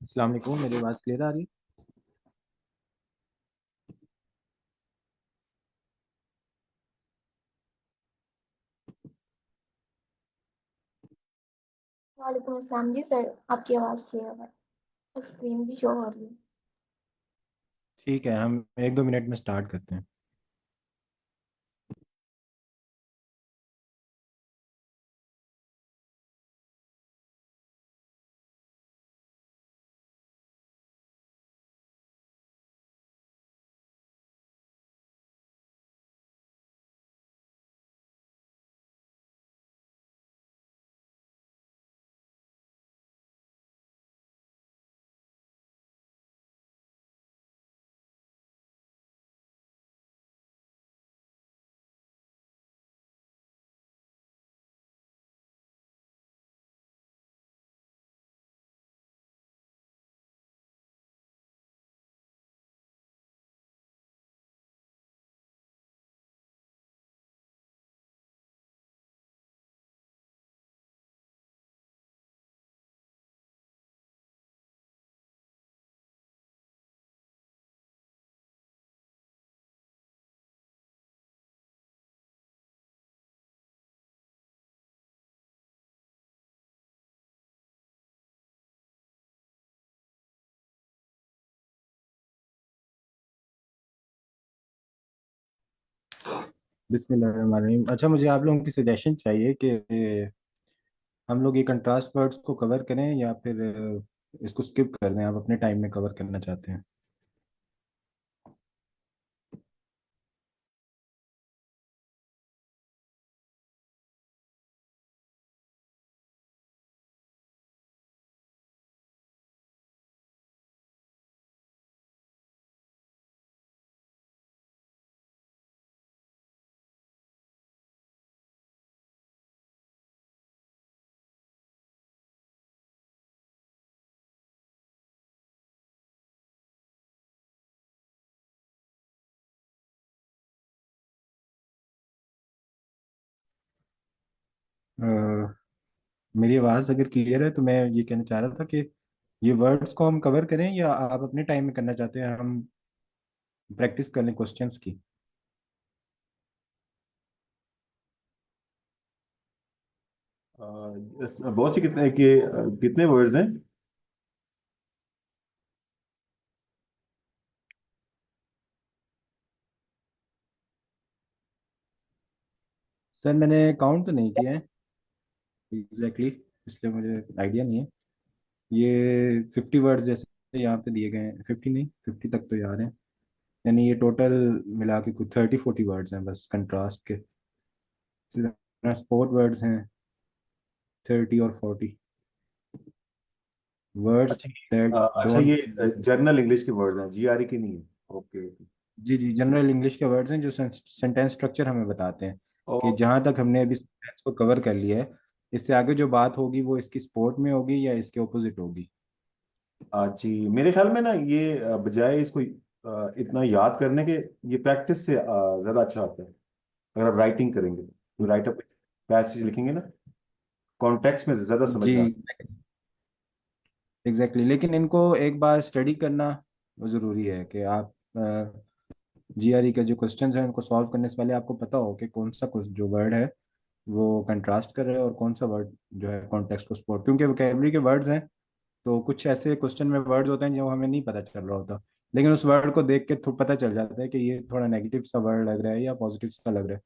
अस्सलाम वालेकुम। मेरी आवाज़ क्लियर आ रही वालेकुम अस्सलाम जी सर। आपकी आवाज़ क्लियर है और स्क्रीन भी शो हो रही है। ठीक है, हम 1-2 मिनट में स्टार्ट करते हैं। बिस्मिल्लाहिर्रहमानिर्रहीम। अच्छा, मुझे आप लोगों की सजेशन चाहिए कि हम लोग ये कंट्रास्ट वर्ड्स को कवर करें या फिर इसको स्किप कर दें। आप अपने टाइम में कवर करना चाहते हैं? अ, मेरी आवाज़ अगर क्लियर है तो मैं ये कहना चाह रहा था कि ये वर्ड्स को हम कवर करें या आप अपने टाइम में करना चाहते हैं। हम प्रैक्टिस कर लें क्वेश्चंस की। बहुत सी कितने वर्ड्स हैं? सर, मैंने काउंट तो नहीं किया है एग्जैक्टली, इसलिए मुझे आइडिया नहीं है। ये 50 वर्ड्स जैसे यहाँ पे दिए गए हैं। 50 नहीं, 50 तक तो याद है। यानी ये टोटल मिला के कुछ 30-40 वर्ड्स हैं बस कंट्रास्ट के। इसी तरह स्पोर्ट वर्ड्स हैं 30 और 40 वर्ड्स अच्छा। दैट अच्छा, डोंट। ये जर्नल इंग्लिश के वर्ड्स हैं, जीआरई की नहीं है। Okay okay. जी जी, जनरल इंग्लिश के वर्ड्स हैं जो सेंटेंस स्ट्रक्चर हमें बताते हैं कि ओ, जहाँ तक हमने अभी सेंटेंस को कवर कर लिया है, इससे आगे जो बात होगी वो इसकी स्पोर्ट में होगी या इसके ऑपोजिट होगी। जी मेरे ख्याल में ना ये बजाय इसको इतना याद करने के, ये प्रैक्टिस से ज्यादा अच्छा आता है। अगर आप राइटिंग करेंगे तो राइट अप पैसेज लिखेंगे ना, कॉन्टेक्स्ट में ज्यादा समझ जी में आता एग्जैक्टली, लेकिन इनको एक बार स्टडी करना ज़रूरी है कि आप जीआरई के जो क्वेश्चंस हैं उनको सॉल्व करने से पहले आपको पता हो कि कौन सा जो वर्ड है वो कंट्रास्ट कर रहा है और कौन सा वर्ड जो है कॉन्टेक्स्ट को सपोर्ट, क्योंकि वोकेबलरी के वर्ड्स हैं। तो कुछ ऐसे क्वेश्चन में वर्ड्स होते हैं जो हमें नहीं पता चल रहा होता, लेकिन उस वर्ड को देख के पता चल जाता है कि ये थोड़ा नेगेटिव सा वर्ड लग रहा है या पॉजिटिव सा लग रहा है।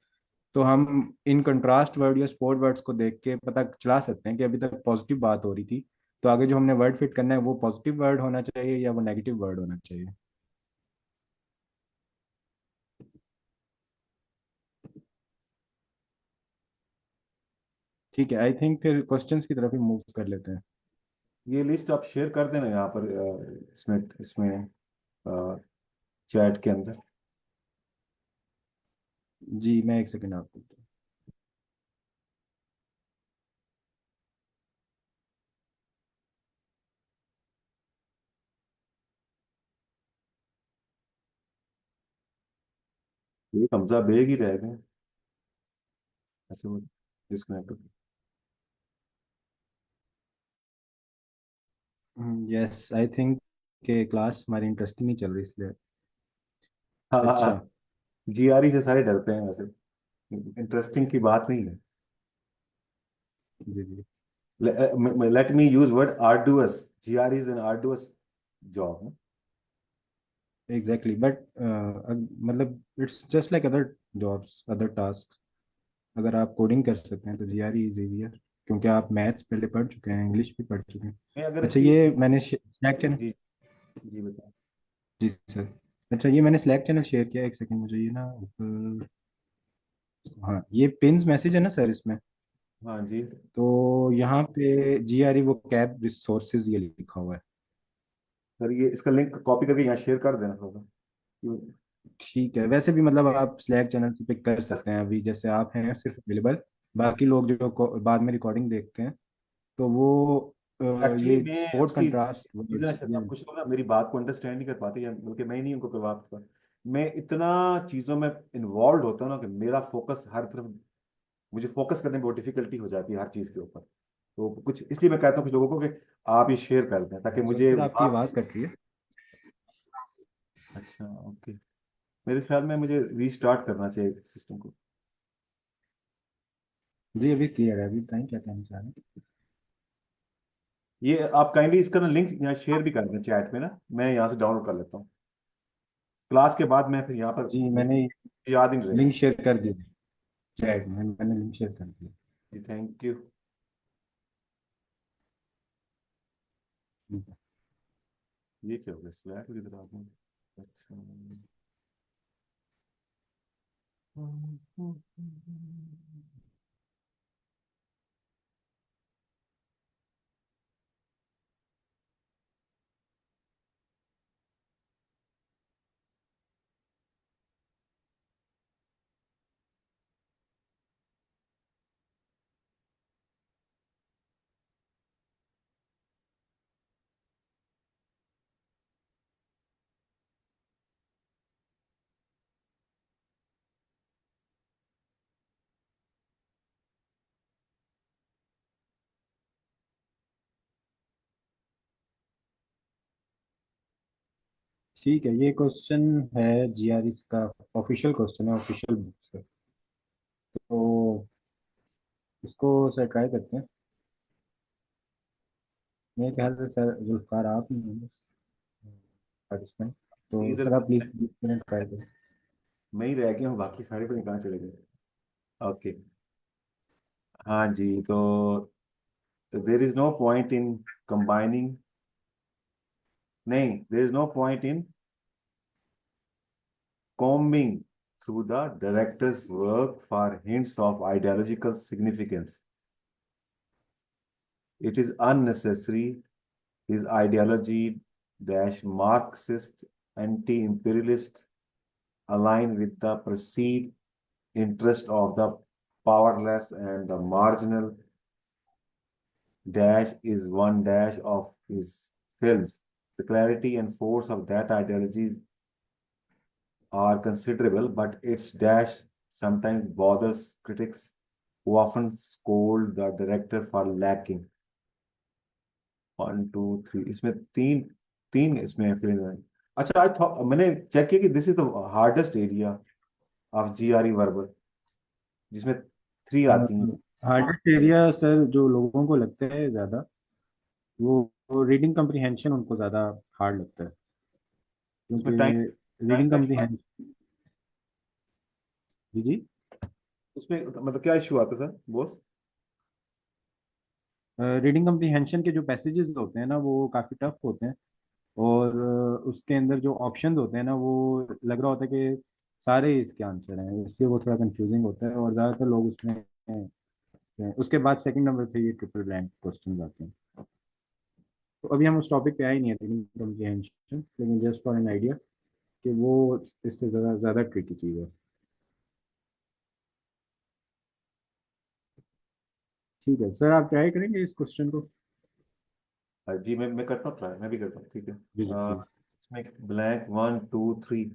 तो हम इन कंट्रास्ट वर्ड या सपोर्ट वर्ड्स को देख के पता चला सकते हैं कि अभी तक पॉजिटिव बात हो रही थी, तो आगे जो हमने वर्ड फिट करना है वो पॉजिटिव वर्ड होना चाहिए या वो नेगेटिव वर्ड होना चाहिए। ठीक है, आई थिंक फिर क्वेश्चंस की तरफ ही मूव कर लेते हैं। है। ये लिस्ट आप शेयर कर देना यहाँ पर, इसमें इसमें चैट के अंदर। जी, मैं एक सेकंड आपको। ये हमजा बेग ही रह गए। अच्छा, वो डिस्कनेक्ट। यस आई थिंक के क्लास हमारी इंटरेस्टिंग नहीं चल रही इसलिए। हाँ हाँ अच्छा। हाँ। जीआरई से सारे डरते हैं वैसे, इंटरेस्टिंग की बात नहीं है। जी जी। Let me use word arduous, GRE is an arduous job. Exactly but मतलब it's just like other jobs other task. अगर आप कोडिंग कर सकते हैं तो जीआरई इज इजियर, क्योंकि आप मैथ्स पहले पढ़ चुके हैं, इंग्लिश भी पढ़ चुके हैं। मैं अगर अच्छा इसकी, ये मैंने स्लैक चैनल। जी जी बताएं। जी सर। अच्छा ये मैंने स्लैक चैनल शेयर किया, एक सेकंड मुझे ये ना ऊपर। हाँ ये पिंस मैसेज है ना सर इसमें। हाँ जी। तो यहाँ पे जीआरई वो कैब रिसोर्सेज ये लिखा हुआ है। सर ये इसका लिंक कॉपी करके यहाँ शेयर कर देना होगा। ठीक है, वैसे भी मतलब आप स्लैक चैनल से पिक कर सकते हैं, अभी जैसे आप हैं सिर्फ अवेलेबल। बाकी लोग जो बाद में रिकॉर्डिंग देखते हैं तो वो एक्चुअली ये मैं कोड उसकी कंट्रास्ट चीजें ना, शायद ये। आप कुछ लोग ना मेरी बात को अंडरस्टैंड नहीं कर पाते, या बल्कि मैं ही नहीं उनको बात कर, मैं इतना चीजों में इन्वॉल्व होता हूँ ना कि मेरा फोकस हर तरफ, मुझे फोकस करने में बहुत डिफिकल्टी हो जाती है हर चीज के ऊपर। तो कुछ इसलिए मैं कहता हूँ कुछ लोगों को कि आप ये शेयर कर दें ताकि मुझे सर आपकी वहाँ। आवाज़ कट रही है। अच्छा ओके। मेरे ख्याल में मुझे रीस्टार्ट करना चाहिए सिस्टम को। जी अभी क्लियर है, अभी बताएं क्या कहना चाह रहे हैं। ये आप काइंडली इसका ना लिंक यहाँ शेयर भी कर दें चैट में ना, मैं यहाँ से डाउनलोड कर लेता हूँ क्लास के बाद, मैं फिर यहाँ पर जी मैंने याद ही नहीं रहेगा। लिंक शेयर कर दिया चैट में, मैंने लिंक शेयर कर दिया। जी थैंक यू। ये क्या हो गया, स्लैक किधर आ गया? अच्छा। ठीक है, ये क्वेश्चन है जीआरई का, ऑफिशियल क्वेश्चन है ऑफिशियल बुक से। तो इसको सर ट्राई करते हैं। मेरे ख्याल से सर जुल्फकार आप ही हैं पार्टिसिपेंट। तो इधर सर आप बस प्लीज 20 मिनट ट्राई करें। मैं ही रह गया हूँ, बाकी सारे पता नहीं कहाँ चले गए। ओके। हाँ जी, तो there is no point in combining, नहीं there is no point in combing through the director's work for hints of ideological significance. It is unnecessary. His ideology dash Marxist, anti-imperialist, align with the perceived interest of the powerless and the marginal dash is one dash of his films. The clarity and force of that ideology are considerable, but its dash sometimes bothers critics who often scold the director for lacking. 1 2 3, इसमें तीन तीन इसमें film है। अच्छा I thought, मैंने check किया कि this is the hardest area of GRE verbal, जिसमें 3 आती हैं। हार्डेस्ट एरिया सर जो लोगों को लगता है ज़्यादा, वो रीडिंग कम्प्रीहेंशन उनको ज़्यादा हार्ड लगता है, उसमें टाइम क्योंकि टाइम रीडिंग का इशू, कम्प्रीहेंशन। जी जी। उसमें मतलब क्या इशू आता है सर बॉस? रीडिंग कम्प्रीहेंशन के जो पैसेजेस होते हैं ना वो काफ़ी टफ होते हैं। और उसके अंदर जो ऑप्शंस होते हैं ना वो लग रहा होता है कि सारे इसके आंसर हैं, इसलिए वो थोड़ा कंफ्यूजिंग होता है और ज़्यादातर लोग उसमें उसके बाद सेकंड नंबर पे ये ट्रिपल ब्लैंक क्वेश्चन आते हैं। तो अभी हम उस टॉपिक पे आए नहीं है रीडिंग कम्प्रीहेंशन, लेकिन जस्ट फॉर एन आइडिया कि वो इससे ज़्यादा ज़्यादा ट्रिकी चीज़ है। ठीक है सर, आप ट्राई करेंगे इस क्वेश्चन को। जी मैं करता हूँ ट्राई, मैं भी करता हूँ, ठीक है। जी जी प्लीज। इसमें ब्लैंक 1 2 3,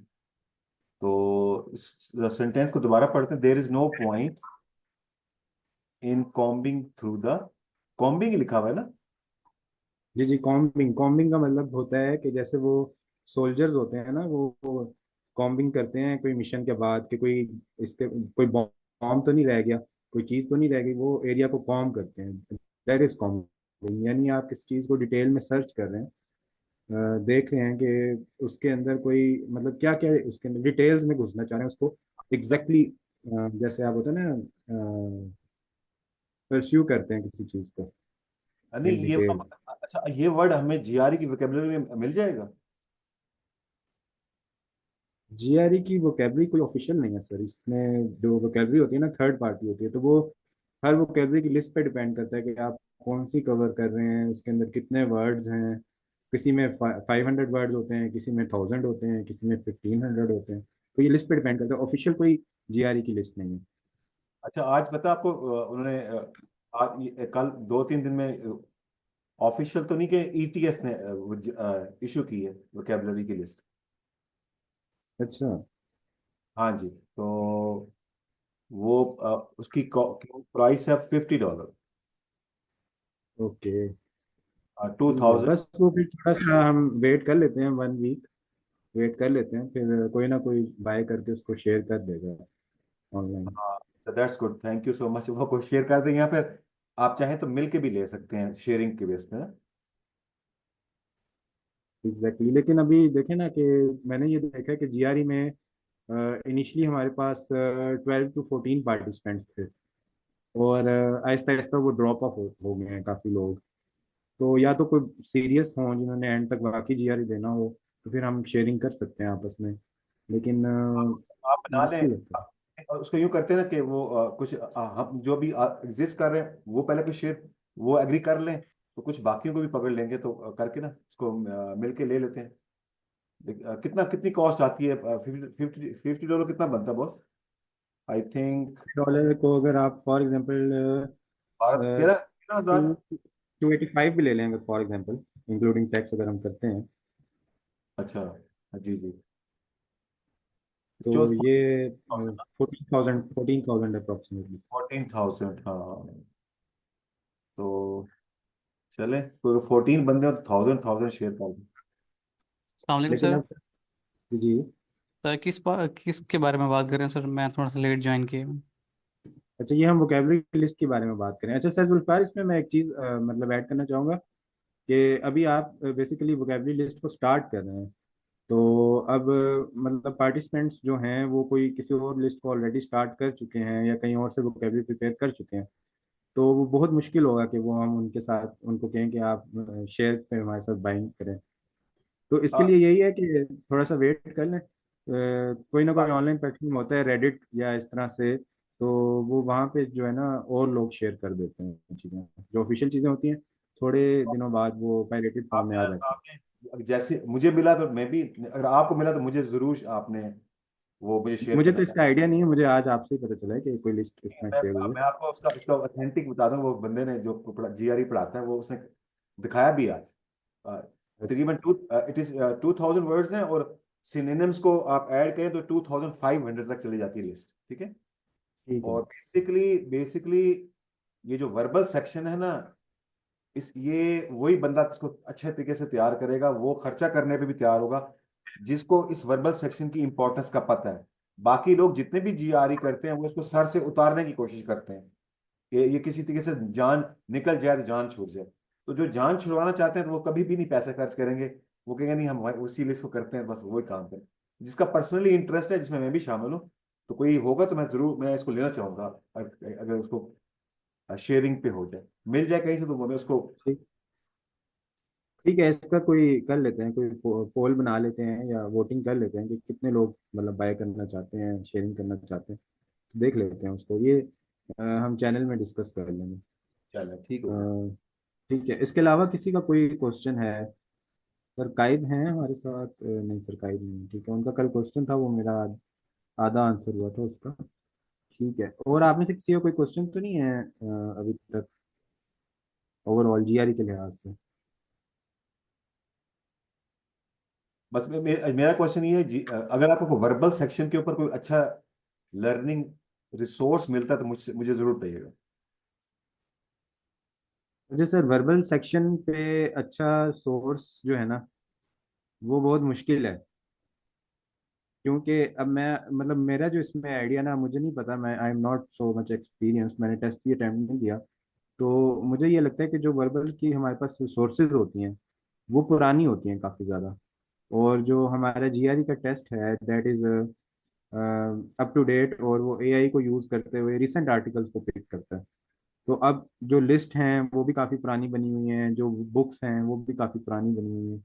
तो सेंटेंस को दोबारा पढ़ते हैं। There is no point in combing through the, combing लिखा हुआ है ना? जी जी, कॉम्बिंग कॉम्बिंग का मतलब होता है कि जैसे वो सोल्जर्स होते हैं ना, वो कॉम्बिंग करते हैं कोई मिशन के बाद कि कोई इसके कोई बॉम्ब तो नहीं रह गया, कोई चीज़ तो नहीं रह गई, वो एरिया को कॉम्ब करते हैं। That is combing. यानी आप किसी चीज़ को डिटेल में सर्च कर रहे हैं, देख रहे हैं कि उसके अंदर कोई मतलब क्या क्या है, उसके अंदर डिटेल्स में घुसना चाह रहे हैं उसको एग्जैक्टली exactly, जैसे आप होता है ना, परस्यू करते हैं किसी चीज़ को इन नहीं ये डिटेल। अच्छा, ये वर्ड हमें जीआरई की वोकेबलरी में मिल जाएगा? जीआरई की वोकेबलरी कोई ऑफिशियल नहीं है सर। इसमें जो वोकेबलरी होती है ना, थर्ड पार्टी होती है, तो वो हर वोकेबलरी की लिस्ट पे डिपेंड करता है कि आप कौन सी कवर कर रहे हैं, उसके अंदर कितने वर्ड्स हैं। किसी में 500 वर्ड्स होते हैं, किसी में 1000 होते हैं, किसी में 1500 होते हैं। तो ये लिस्ट पे डिपेंड करता है, ऑफिशियल कोई जीआरई की लिस्ट नहीं है। अच्छा, आज पता आपको उन्होंने आज कल 2-3 दिन में ऑफिशियल तो नहीं कि ईटीएस ने इशू की है वोकेबलरी की लिस्ट। अच्छा। हाँ जी, तो वो उसकी प्राइस है $50। ओके। टू ठीक है, थाउजेंड बस वो फिर थोड़ा सा हम वेट कर लेते हैं, 1 वीक वेट कर लेते हैं, फिर कोई ना कोई बाय करके उसको शेयर कर देगा ऑनलाइन। हाँ, that's good, thank you so much. वो कोई शेयर कर देंगे, या फिर आप चाहें तो मिल के भी ले सकते हैं शेयरिंग के बेस पे ना। एग्जैक्टली, लेकिन अभी देखें ना कि मैंने ये देखा कि जीआरई में इनिशियली हमारे पास 12 to 14 पार्टिसिपेंट्स थे, और आहिस्ता आहिस्ता वो ड्रॉप ऑफ हो गए हैं काफ़ी लोग। तो या तो कोई सीरियस हों जिन्होंने एंड तक वाकई जीआरई देना हो, तो फिर हम शेयरिंग कर सकते हैं आपस में। लेकिन आप बना लें। मुश्किल होता है। और उसको यूं करते हैं ना कि वो कुछ हम जो भी एग्जिस्ट कर रहे हैं वो पहले कुछ शेयर वो एग्री कर लें, तो कुछ बाकियों को भी पकड़ लेंगे, तो करके ना उसको मिल के ले लेते हैं। कितनी कॉस्ट आती है? $50 कितना बनता है बॉस? आई थिंक डॉलर को अगर आप फॉर एग्जांपल भारत 13-13 हजार। टू 285 भी ले लेंगे फॉर एग्जांपल, इंक्लूडिंग टैक्स अगर हम करते हैं, अच्छा, जी जी। तो जो ये 14,000 अप्रोक्सीमेटली। 14,000, हाँ। तो चले, तो 14 बंदे और 1000 शेयर कर दें। अस्सलाम वालेकुम लेकिन सर। अब जी, सर किसके बारे में बात कर रहे हैं सर? मैं थोड़ा सा लेट ज्वाइन किया हूँ। अच्छा, ये हम वोकेबलरी लिस्ट के बारे में बात करें। अच्छा सर जुल्फार, इसमें मैं एक चीज़ मतलब ऐड करना चाहूँगा कि अभी आप बेसिकली वोकेबलरी लिस्ट को स्टार्ट कर रहे हैं, तो अब मतलब पार्टिसिपेंट्स जो हैं वो कोई किसी और लिस्ट को ऑलरेडी स्टार्ट कर चुके हैं या कहीं और से वोकेबलरी प्रिपेयर कर चुके हैं, तो वो बहुत मुश्किल होगा कि वो हम उनके साथ उनको कहें कि आप शेयर पे हमारे साथ बाइंड करें। तो इसके हाँ, लिए यही है कि थोड़ा सा वेट कर लें। कोई ना कोई ऑनलाइन प्लेटफॉर्म होता है, रेडिट या इस तरह से, तो वो वहाँ पे जो है ना और लोग शेयर कर देते हैं चीज़ें, जो ऑफिशियल चीज़ें होती हैं, थोड़े दिनों बाद वो पायरेटेड फॉर्म में आपने आ जाती आपने जैसे मुझे मिला तो मैं भी, अगर आपको मिला तो मुझे जरूर आपने वो मुझे हैं। शेयर मुझे करना। तो इसका आइडिया नहीं है, मुझे आज आपसे ही पता चला है कि कोई लिस्ट इसमें मैं शेयर हुई है। मैं आपको उसका इसका ऑथेंटिक बता दूं, वो बंदे ने जो जीआरई पढ़ाता है वो उसने दिखाया भी आज। अ, तकरीबन इट इज 2000 वर्ड्स हैं, और सिनोनिम्स को आप ऐड करें तो 2500 तक चली जाती है लिस्ट, ठीक है। ठीक है। और बेसिकली बेसिकली ये जो वर्बल सेक्शन है ना, इस ये वही बंदा इसको अच्छे तरीके से तैयार करेगा, वो खर्चा करने पे भी तैयार होगा जिसको इस वर्बल सेक्शन की इंपॉर्टेंस का पता है। बाकी लोग जितने भी जीआरई करते हैं वो इसको सर से उतारने की कोशिश करते हैं कि ये किसी तरीके से जान निकल जाए तो जान छूट जाए। तो जो जान छुड़वाना चाहते हैं तो वो कभी भी नहीं पैसा खर्च करेंगे। वो कहेंगे नहीं, हम उसी लिस्ट को करते हैं, बस वही काम करें। जिसका पर्सनली इंटरेस्ट है, जिसमें मैं भी शामिल हूँ, तो कोई होगा तो मैं इसको लेना चाहूंगा। अगर उसको शेयरिंग पे हो जाए, मिल जाए कहीं से, तो मैं उसको। ठीक। ठीक है, इसका कोई कर लेते हैं, कोई पोल बना लेते हैं या वोटिंग कर लेते हैं कि कितने लोग मतलब बाय करना चाहते हैं, शेयरिंग करना चाहते हैं। देख लेते हैं उसको, ये हम चैनल में डिस्कस कर लेंगे। चलो ठीक हो गया। अ, ठीक है, इसके अलावा किसी का कोई क्वेश्चन है? सर काइद हैं हमारे साथ? नहीं सर, काइद नहीं। ठीक है, उनका कल क्वेश्चन था, वो मेरा आधा आंसर हुआ था उसका। ठीक है, और आप में से किसी का कोई क्वेश्चन तो नहीं है अभी तक ओवरऑल जीआरई के लिहाज से? बस मेरा क्वेश्चन ये है जी, अगर आपको वर्बल सेक्शन के ऊपर कोई अच्छा लर्निंग रिसोर्स मिलता है तो मुझे मुझे जरूर बताइएगा। मुझे सर वर्बल सेक्शन पे अच्छा सोर्स जो है ना, वो बहुत मुश्किल है। क्योंकि अब मैं, मतलब मेरा जो इसमें आइडिया ना, मुझे नहीं पता, मैं I am not so much experience, मैंने टेस्ट भी अटेम्प्ट नहीं किया। तो मुझे ये लगता है कि जो वर्बल की हमारे पास सोर्सेज होती हैं वो पुरानी होती हैं काफ़ी ज़्यादा। और जो हमारा जीआरई का टेस्ट है that is up to date, और वो एआई को यूज़ करते हुए रिसेंट आर्टिकल्स को पिक करता है। तो अब जो लिस्ट हैं वो भी काफ़ी पुरानी बनी हुई हैं, जो बुक्स हैं वो भी काफ़ी पुरानी बनी हुई हैं।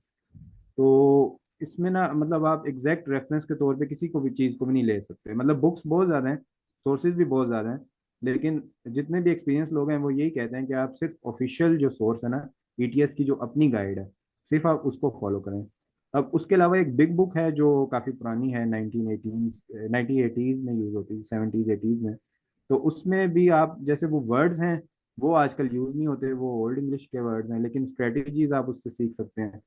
तो इसमें ना, मतलब आप एग्जैक्ट रेफरेंस के तौर पे किसी को भी चीज़ को भी नहीं ले सकते। मतलब बुक्स बहुत ज़्यादा हैं, सोर्सेज भी बहुत ज़्यादा हैं, लेकिन जितने भी एक्सपीरियंस लोग हैं वो यही कहते हैं कि आप सिर्फ ऑफिशियल जो सोर्स है ना, ईटीएस की जो अपनी गाइड है, सिर्फ आप उसको फॉलो करें। अब उसके अलावा एक बिग बुक है जो काफ़ी पुरानी है, 1980s में यूज़ होती है, 70s 80s में। तो उसमें भी आप, जैसे वो वर्ड्स हैं वो आजकल यूज़ नहीं होते, वो ओल्ड इंग्लिश के वर्ड्स हैं, लेकिन स्ट्रेटेजीज आप उससे सीख सकते हैं।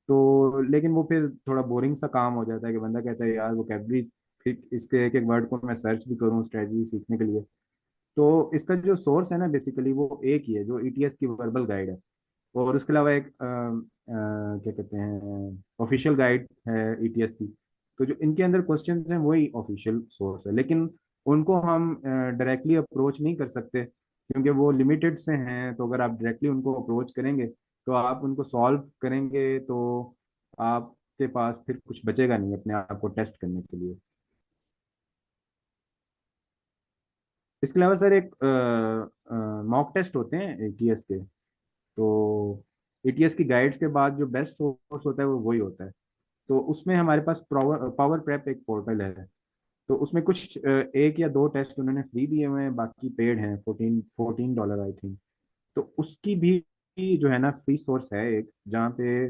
तो लेकिन वो फिर थोड़ा बोरिंग सा काम हो जाता है कि बंदा कहता है यार वोकेबलरी, फिर इसके एक एक वर्ड को मैं सर्च भी करूँ स्ट्रेटजी सीखने के लिए। तो इसका जो सोर्स है ना बेसिकली वो एक ही है, जो ईटीएस की वर्बल गाइड है। और उसके अलावा एक क्या कहते हैं, ऑफिशियल गाइड है ईटीएस की। तो जो इनके अंदर क्वेश्चंस हैं वही ऑफिशियल सोर्स है, लेकिन उनको हम डायरेक्टली अप्रोच नहीं कर सकते क्योंकि वो लिमिटेड से हैं। तो अगर आप डायरेक्टली उनको अप्रोच करेंगे तो आप उनको सॉल्व करेंगे तो आपके पास फिर कुछ बचेगा नहीं अपने आप को टेस्ट करने के लिए। इसके अलावा सर एक मॉक टेस्ट होते हैं एटीएस के। तो एटीएस की गाइड्स के बाद जो बेस्ट सोर्स होता है वो वही होता है। तो उसमें हमारे पास पावर पावर प्रेप एक पोर्टल है। तो उसमें कुछ एक या दो टेस्ट उन्होंने फ्री दिए हुए हैं, बाकी पेड हैं, $14 आई थिंक। तो उसकी भी जो है ना फ्री सोर्स है एक, जहाँ पे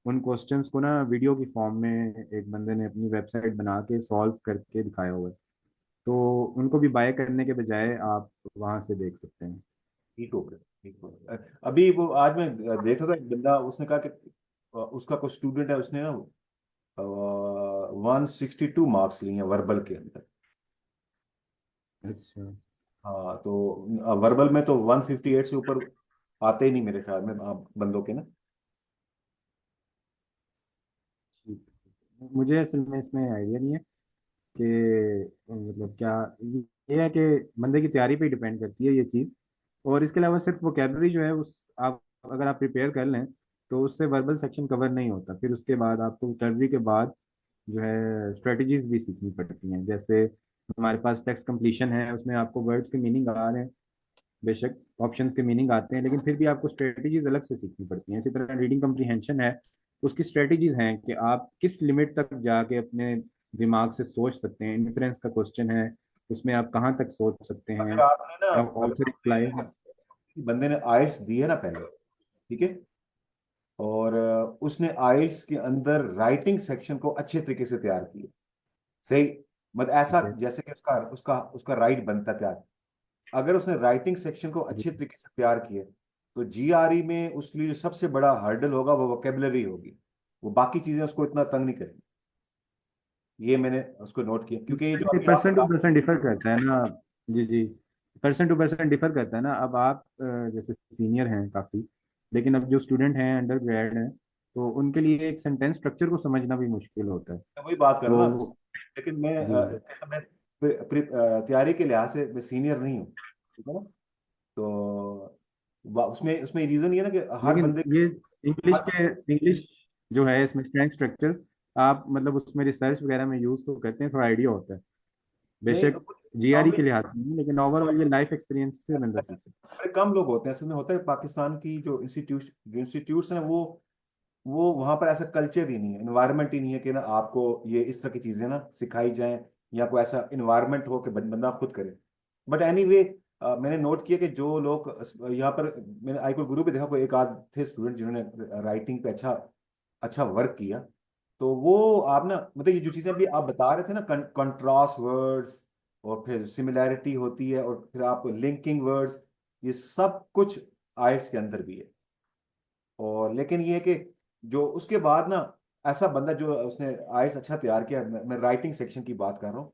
उन क्वेश्चंस को ना वीडियो की फॉर्म में एक बंदे ने अपनी वेबसाइट बना के सॉल्व करके दिखाया हुआ है। तो उनको भी बाय करने के बजाय आप वहां से देख सकते हैं। ठीक हो गया, ठीक हो गया। अभी वो आज मैं देख रहा था, एक बंदा उसने कहा कि उसका कोई स्टूडेंट है, उसने ना 162 मार्क्स लिए हैं वर्बल के अंदर। अच्छा। हाँ, तो वर्बल में तो 158 से ऊपर आते ही नहीं मेरे ख्याल में बंदों के ना। ठीक। मुझे असल में इसमें आइडिया नहीं है कि मतलब क्या, ये है कि बंदे की तैयारी पे डिपेंड करती है ये चीज़। और इसके अलावा सिर्फ वोकेबलरी जो है उस आप, अगर आप प्रिपेयर कर लें तो उससे वर्बल सेक्शन कवर नहीं होता। फिर उसके बाद आपको वोकेबलरी के बाद जो है स्ट्रेटजीज भी सीखनी पड़ती हैं। जैसे हमारे पास टेक्स्ट कंप्लीशन है, उसमें आपको वर्ड्स के मीनिंग आ रहे हैं, बेशक ऑप्शंस के मीनिंग आते हैं, लेकिन फिर भी आपको स्ट्रेटजीज अलग से सीखनी पड़ती हैं। इसी तरह रीडिंग कम्प्रीहेंशन है, उसकी स्ट्रेटजीज हैं कि आप किस लिमिट तक जाके अपने दिमाग से सोच सकते हैं। इन्फ्रेंस का क्वेश्चन है, उसमें आप कहाँ तक सोच सकते हैं। अगर आपने ना ऑल्सो अगर रिप्लाई। आपने बंदे ने आइल्स दी है ना पहले, ठीक है, और उसने आइल्स के अंदर राइटिंग सेक्शन को अच्छे तरीके से तैयार किया, सही, मतलब ऐसा ठीक है। जैसे कि उसका उसका उसका राइट बनता तैयार। अगर उसने राइटिंग सेक्शन को जी। अच्छे तरीके से तैयार किया तो जीआरई में उसके लिए जो सबसे बड़ा हर्डल होगा वो वोकेबलरी होगी। वो बाकी चीजें उसको इतना तंग नहीं करेंगी। ये मैंने उसको नोट किया, क्योंकि जो अभी आप पर्सन टू बता। पर्सन डिफर करता है ना। जी जी। पर्सन टू पर्सन डिफर करता है ना। अब आप जैसे सीनियर हैं काफ़ी, लेकिन अब जो स्टूडेंट हैं, अंडर ग्रेड हैं, तो उनके लिए एक सेंटेंस स्ट्रक्चर को समझना भी मुश्किल होता है। मैं वही बात कर रहा हूँ ना, तो लेकिन मैं जी। तैयारी के लिहाज से मैं सीनियर नहीं हूँ, ठीक है ना। तो उसमें उसमें रीजन ये ना कि हर लेकिन बंदे ये इंग्लिश हर के, इंग्लिश जो है इसमें स्ट्रैंग स्ट्रक्चर्स आप मतलब उसमें रिसर्च वगैरह में यूज तो करते हैं, थोड़ा आइडिया होता है, नहीं, बेशक जीआरई के लिहाज से नहीं, लेकिन ओवरऑल ये लाइफ एक्सपीरियंस से बंदा सीखता बड़े कम लोग होते हैं असल में। होता है पाकिस्तान की जो इंस्टीट्यूट्स हैं वो वहां पर ऐसा कल्चर ही नहीं है, इन्वायरमेंट ही नहीं है कि ना आपको ये इस तरह की चीजें ना सिखाई जाएं, या कोई ऐसा इन्वायरमेंट हो कि बंदा खुद करे। बट एनीवे, मैंने नोट किया कि जो लोग यहाँ पर, मैंने आई कोई गुरु भी देखा, कोई एक आध थे स्टूडेंट जिन्होंने राइटिंग पे अच्छा अच्छा वर्क किया। तो वो आप ना, मतलब ये जो चीजें भी आप बता रहे थे ना, कंट्रास्ट वर्ड्स, और फिर सिमिलैरिटी होती है, और फिर आप लिंकिंग वर्ड्स, ये सब कुछ आइल्स के अंदर भी है। और लेकिन ये है कि जो उसके बाद ना, ऐसा बंदा जो उसने आइल्स अच्छा तैयार किया, मैं राइटिंग सेक्शन की बात कर रहा हूँ,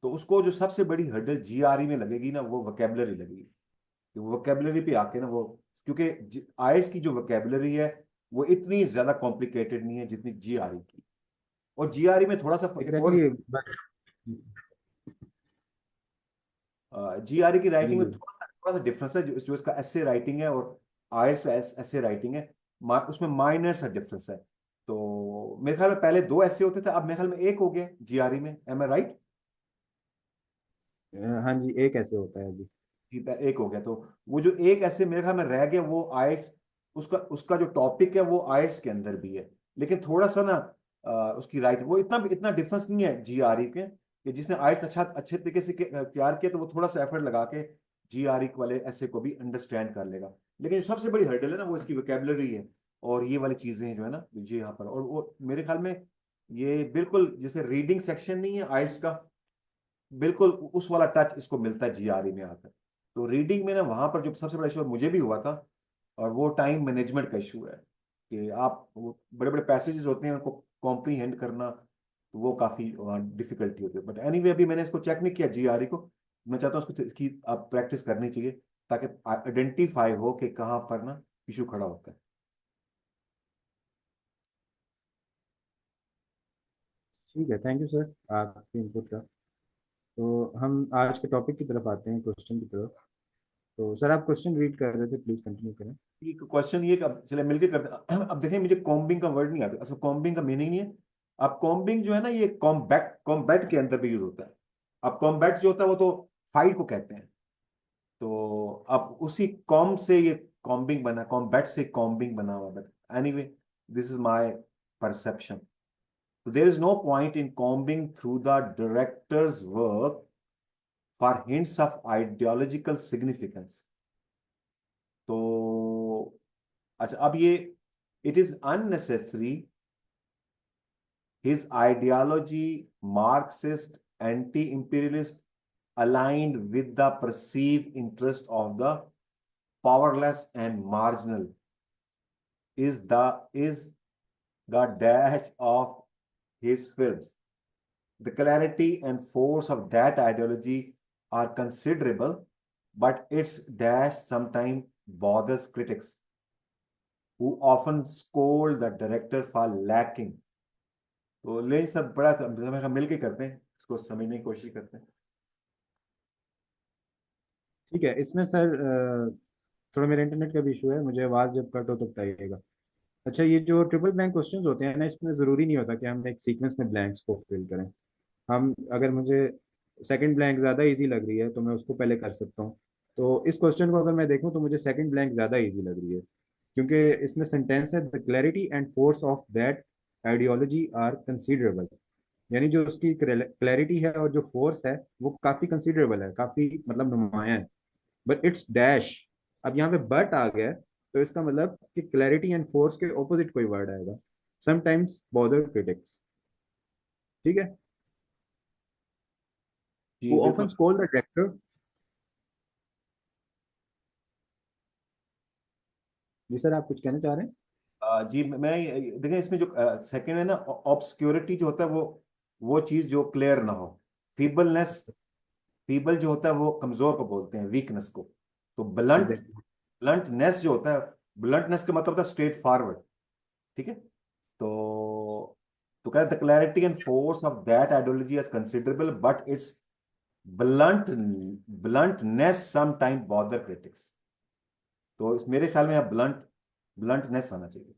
तो उसको जो सबसे बड़ी हर्डल जीआरई में लगेगी ना, वो वोकेबलरी लगेगी। वोकेबलरी पे आके ना वो, क्योंकि आयल्स की जो वोकेबलरी है वो इतनी ज्यादा कॉम्प्लिकेटेड नहीं है जितनी जीआरई की। और जीआरई में थोड़ा सा एग्जैक्टली। जीआरई की जी राइटिंग में जी। थोड़ा सा डिफरेंस है, जो इसका एसे राइटिंग है और आयल्स एसे राइटिंग है, उसमें माइनर सा डिफरेंस है। तो मेरे ख्याल में पहले 2 ऐसे होते थे, अब मेरे ख्याल में 1 हो गया जीआरई में, एम आई राइट? हाँ जी, एक ऐसे होता है जी। ठीक है, 1 हो गया। तो वो जो 1 ऐसे मेरे ख्याल में रह गया वो आयल्स, उसका उसका जो टॉपिक है वो आयल्स के अंदर भी है, लेकिन थोड़ा सा ना उसकी राइट वो इतना डिफरेंस नहीं है जीआरई के, कि जिसने आयल्स अच्छे तरीके से तैयार किया तो वो थोड़ा सा एफर्ट लगा के जीआरई वाले ऐसे को भी अंडरस्टैंड कर लेगा। लेकिन जो सबसे बड़ी हर्डल है ना वो इसकी वोकेबलरी है, और ये वाली चीजें जो है ना ये यहाँ पर, और वो मेरे ख्याल में ये बिल्कुल जैसे रीडिंग सेक्शन नहीं है आयल्स का, बिल्कुल उस वाला टच इसको मिलता है जीआरई में आकर। तो रीडिंग में ना वहां पर जो सबसे बड़ा इशू मुझे भी हुआ था, और वो टाइम मैनेजमेंट का इशू है, कि आप वो बड़े बड़े पैसेजेस होते हैं उनको कॉम्प्रीहेंड करना, तो वो काफी डिफिकल्टी होती है। बट एनीवे अभी मैंने इसको चेक नहीं किया जीआरई को, मैं चाहता हूँ इसकी आप प्रैक्टिस करनी चाहिए, ताकि आइडेंटिफाई हो कि कहाँ पर ना इशू खड़ा होता है। ठीक है, थैंक यू सर आपके इनपुट का। तो हम आज के टॉपिक की तरफ आते हैं, क्वेश्चन की तरफ। तो सर आप क्वेश्चन रीड कर रहे थे, प्लीज कंटिन्यू करें। ये क्वेश्चन ये कि अब चले मिलके करते हैं। अब देखिए मुझे कॉम्बिंग का वर्ड नहीं आता, असल कॉम्बिंग का मीनिंग नहीं है। अब कॉम्बिंग जो है ना ये कॉम्बैट के अंदर भी यूज होता है। अब कॉम्बैट जो होता है वो तो फाइट को कहते हैं, तो अब उसी कॉम से ये कॉम्बिंग बना, कॉम्बैट से कॉम्बिंग बना हुआ, but anyway this is my perception. So there is no point in combing through the director's work for hints of ideological significance. तो अच्छा, अब ये it is unnecessary, his ideology, Marxist, anti-imperialist, aligned with the perceived interest of the powerless and marginal, is the dash of his films. The clarity and force of that ideology are considerable, but its dash sometimes bothers critics, who often scold the director for lacking. तो ले सब बड़ा हम मिल के करते हैं, इसको समझने की कोशिश करते हैं। ठीक है, इसमें सर थोड़ा मेरे इंटरनेट का भी इशू है, मुझे आवाज़ जब कट हो तो बताइएगा। अच्छा, ये जो ट्रिपल ब्लैंक क्वेश्चंस होते हैं ना, इसमें ज़रूरी नहीं होता कि हम एक सीक्वेंस में ब्लैंक्स को फिल करें। हम अगर मुझे सेकंड ब्लैंक ज़्यादा इजी लग रही है तो मैं उसको पहले कर सकता हूँ। तो इस क्वेश्चन को अगर मैं देखूँ तो मुझे सेकंड ब्लैंक ज़्यादा इजी लग रही है, क्योंकि इसमें सेंटेंस है the clarity and force of that ideology are considerable. यानी जो उसकी क्लैरिटी है और जो फोर्स है वो काफ़ी कंसीडरेबल है, काफ़ी मतलब नुमाया है। बट इट्स डैश, अब यहाँ पे बट आ गया है, तो इसका मतलब कि क्लैरिटी एंड फोर्स के ऑपोजिट कोई वर्ड आएगा, समटाइम्स बॉदर क्रिटिक्स। ठीक है। जी वो ऑफन बिल्कुल। Scold the director. जी सर, आप कुछ कहना चाह रहे हैं? जी मैं देखें इसमें जो सेकंड है ना, ऑब्सक्योरिटी जो होता है वो चीज जो क्लियर ना हो, फीबलनेस, फीबल जो होता है वो कमजोर को बोलते हैं, वीकनेस को। तो एग्जैक्टली। ब्लंटनेस जो होता है, ब्लंटनेस का मतलब होता है स्ट्रेट फॉरवर्ड। ठीक है। तो कहते हैं clarity and force of that ideology is considerable, but it's blunt bluntness some time bother critics. तो मेरे ख्याल में यहाँ ब्लंटनेस आना चाहिए।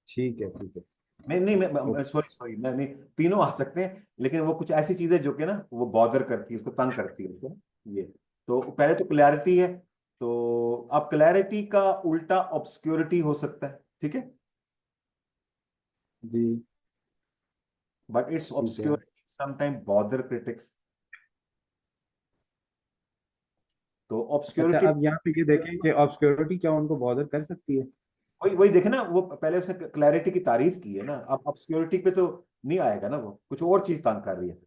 ठीक है, ठीक है। मैं नहीं, मैं ओके। सॉरी सॉरी, मैं नहीं, तीनों आ सकते हैं, लेकिन वो कुछ ऐसी चीजें जो कि ना वो बॉदर करती है, उसको तंग करती है उसको, ये। तो पहले तो क्लैरिटी है, तो अब क्लैरिटी का उल्टा ऑब्सक्योरिटी हो सकता है, ठीक है, जी। बट इट्स ठीक है। Obscurity sometime bother critics. तो अच्छा, ऑब्सक्योरिटी, अब यहाँ पे ये देखें कि ऑब्सक्योरिटी क्या उनको बॉदर कर सकती है? वही वही देखे ना, वो पहले उसने क्लैरिटी की तारीफ की है ना, अब ऑब्सक्योरिटी पे तो नहीं आएगा ना, वो कुछ और चीज तंग कर रही है।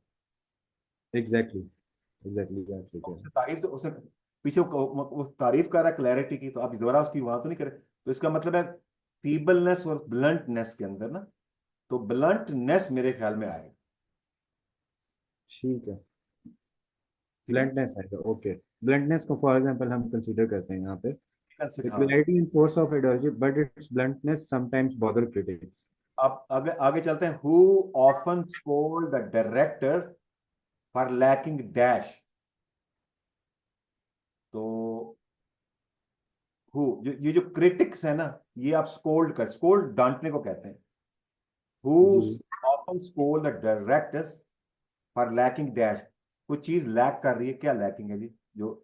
एग्जैक्टली। एग्जैक्टली, आप ठीक है। उसने तारीफ तो उसने पीछे वो तारीफ कर रहा है क्लैरिटी की, तो आप दोबारा उसकी वहां तो नहीं करे, तो इसका मतलब है फीबलनेस और ब्लंटनेस के अंदर ना, तो ब्लंटनेस मेरे ख्याल में आएगा। ठीक है। ठीक है। ब्लैंडनेस है, ओके। ब्लंटनेस को फॉर एग्जांपल हम कंसीडर करते हैं यहाँ पे, the हाँ। clarity and force of ideology but its bluntness sometimes bother critics. अब आगे आगे चलते हैं। Who often scold the director for lacking dash. तो ये जो क्रिटिक्स है ना, ये आप स्कोल्ड डांटने को कहते हैं। हु जी। Often scold the directors for lacking dash. कुछ चीज लैक कर रही है, क्या लैकिंग है जी? जो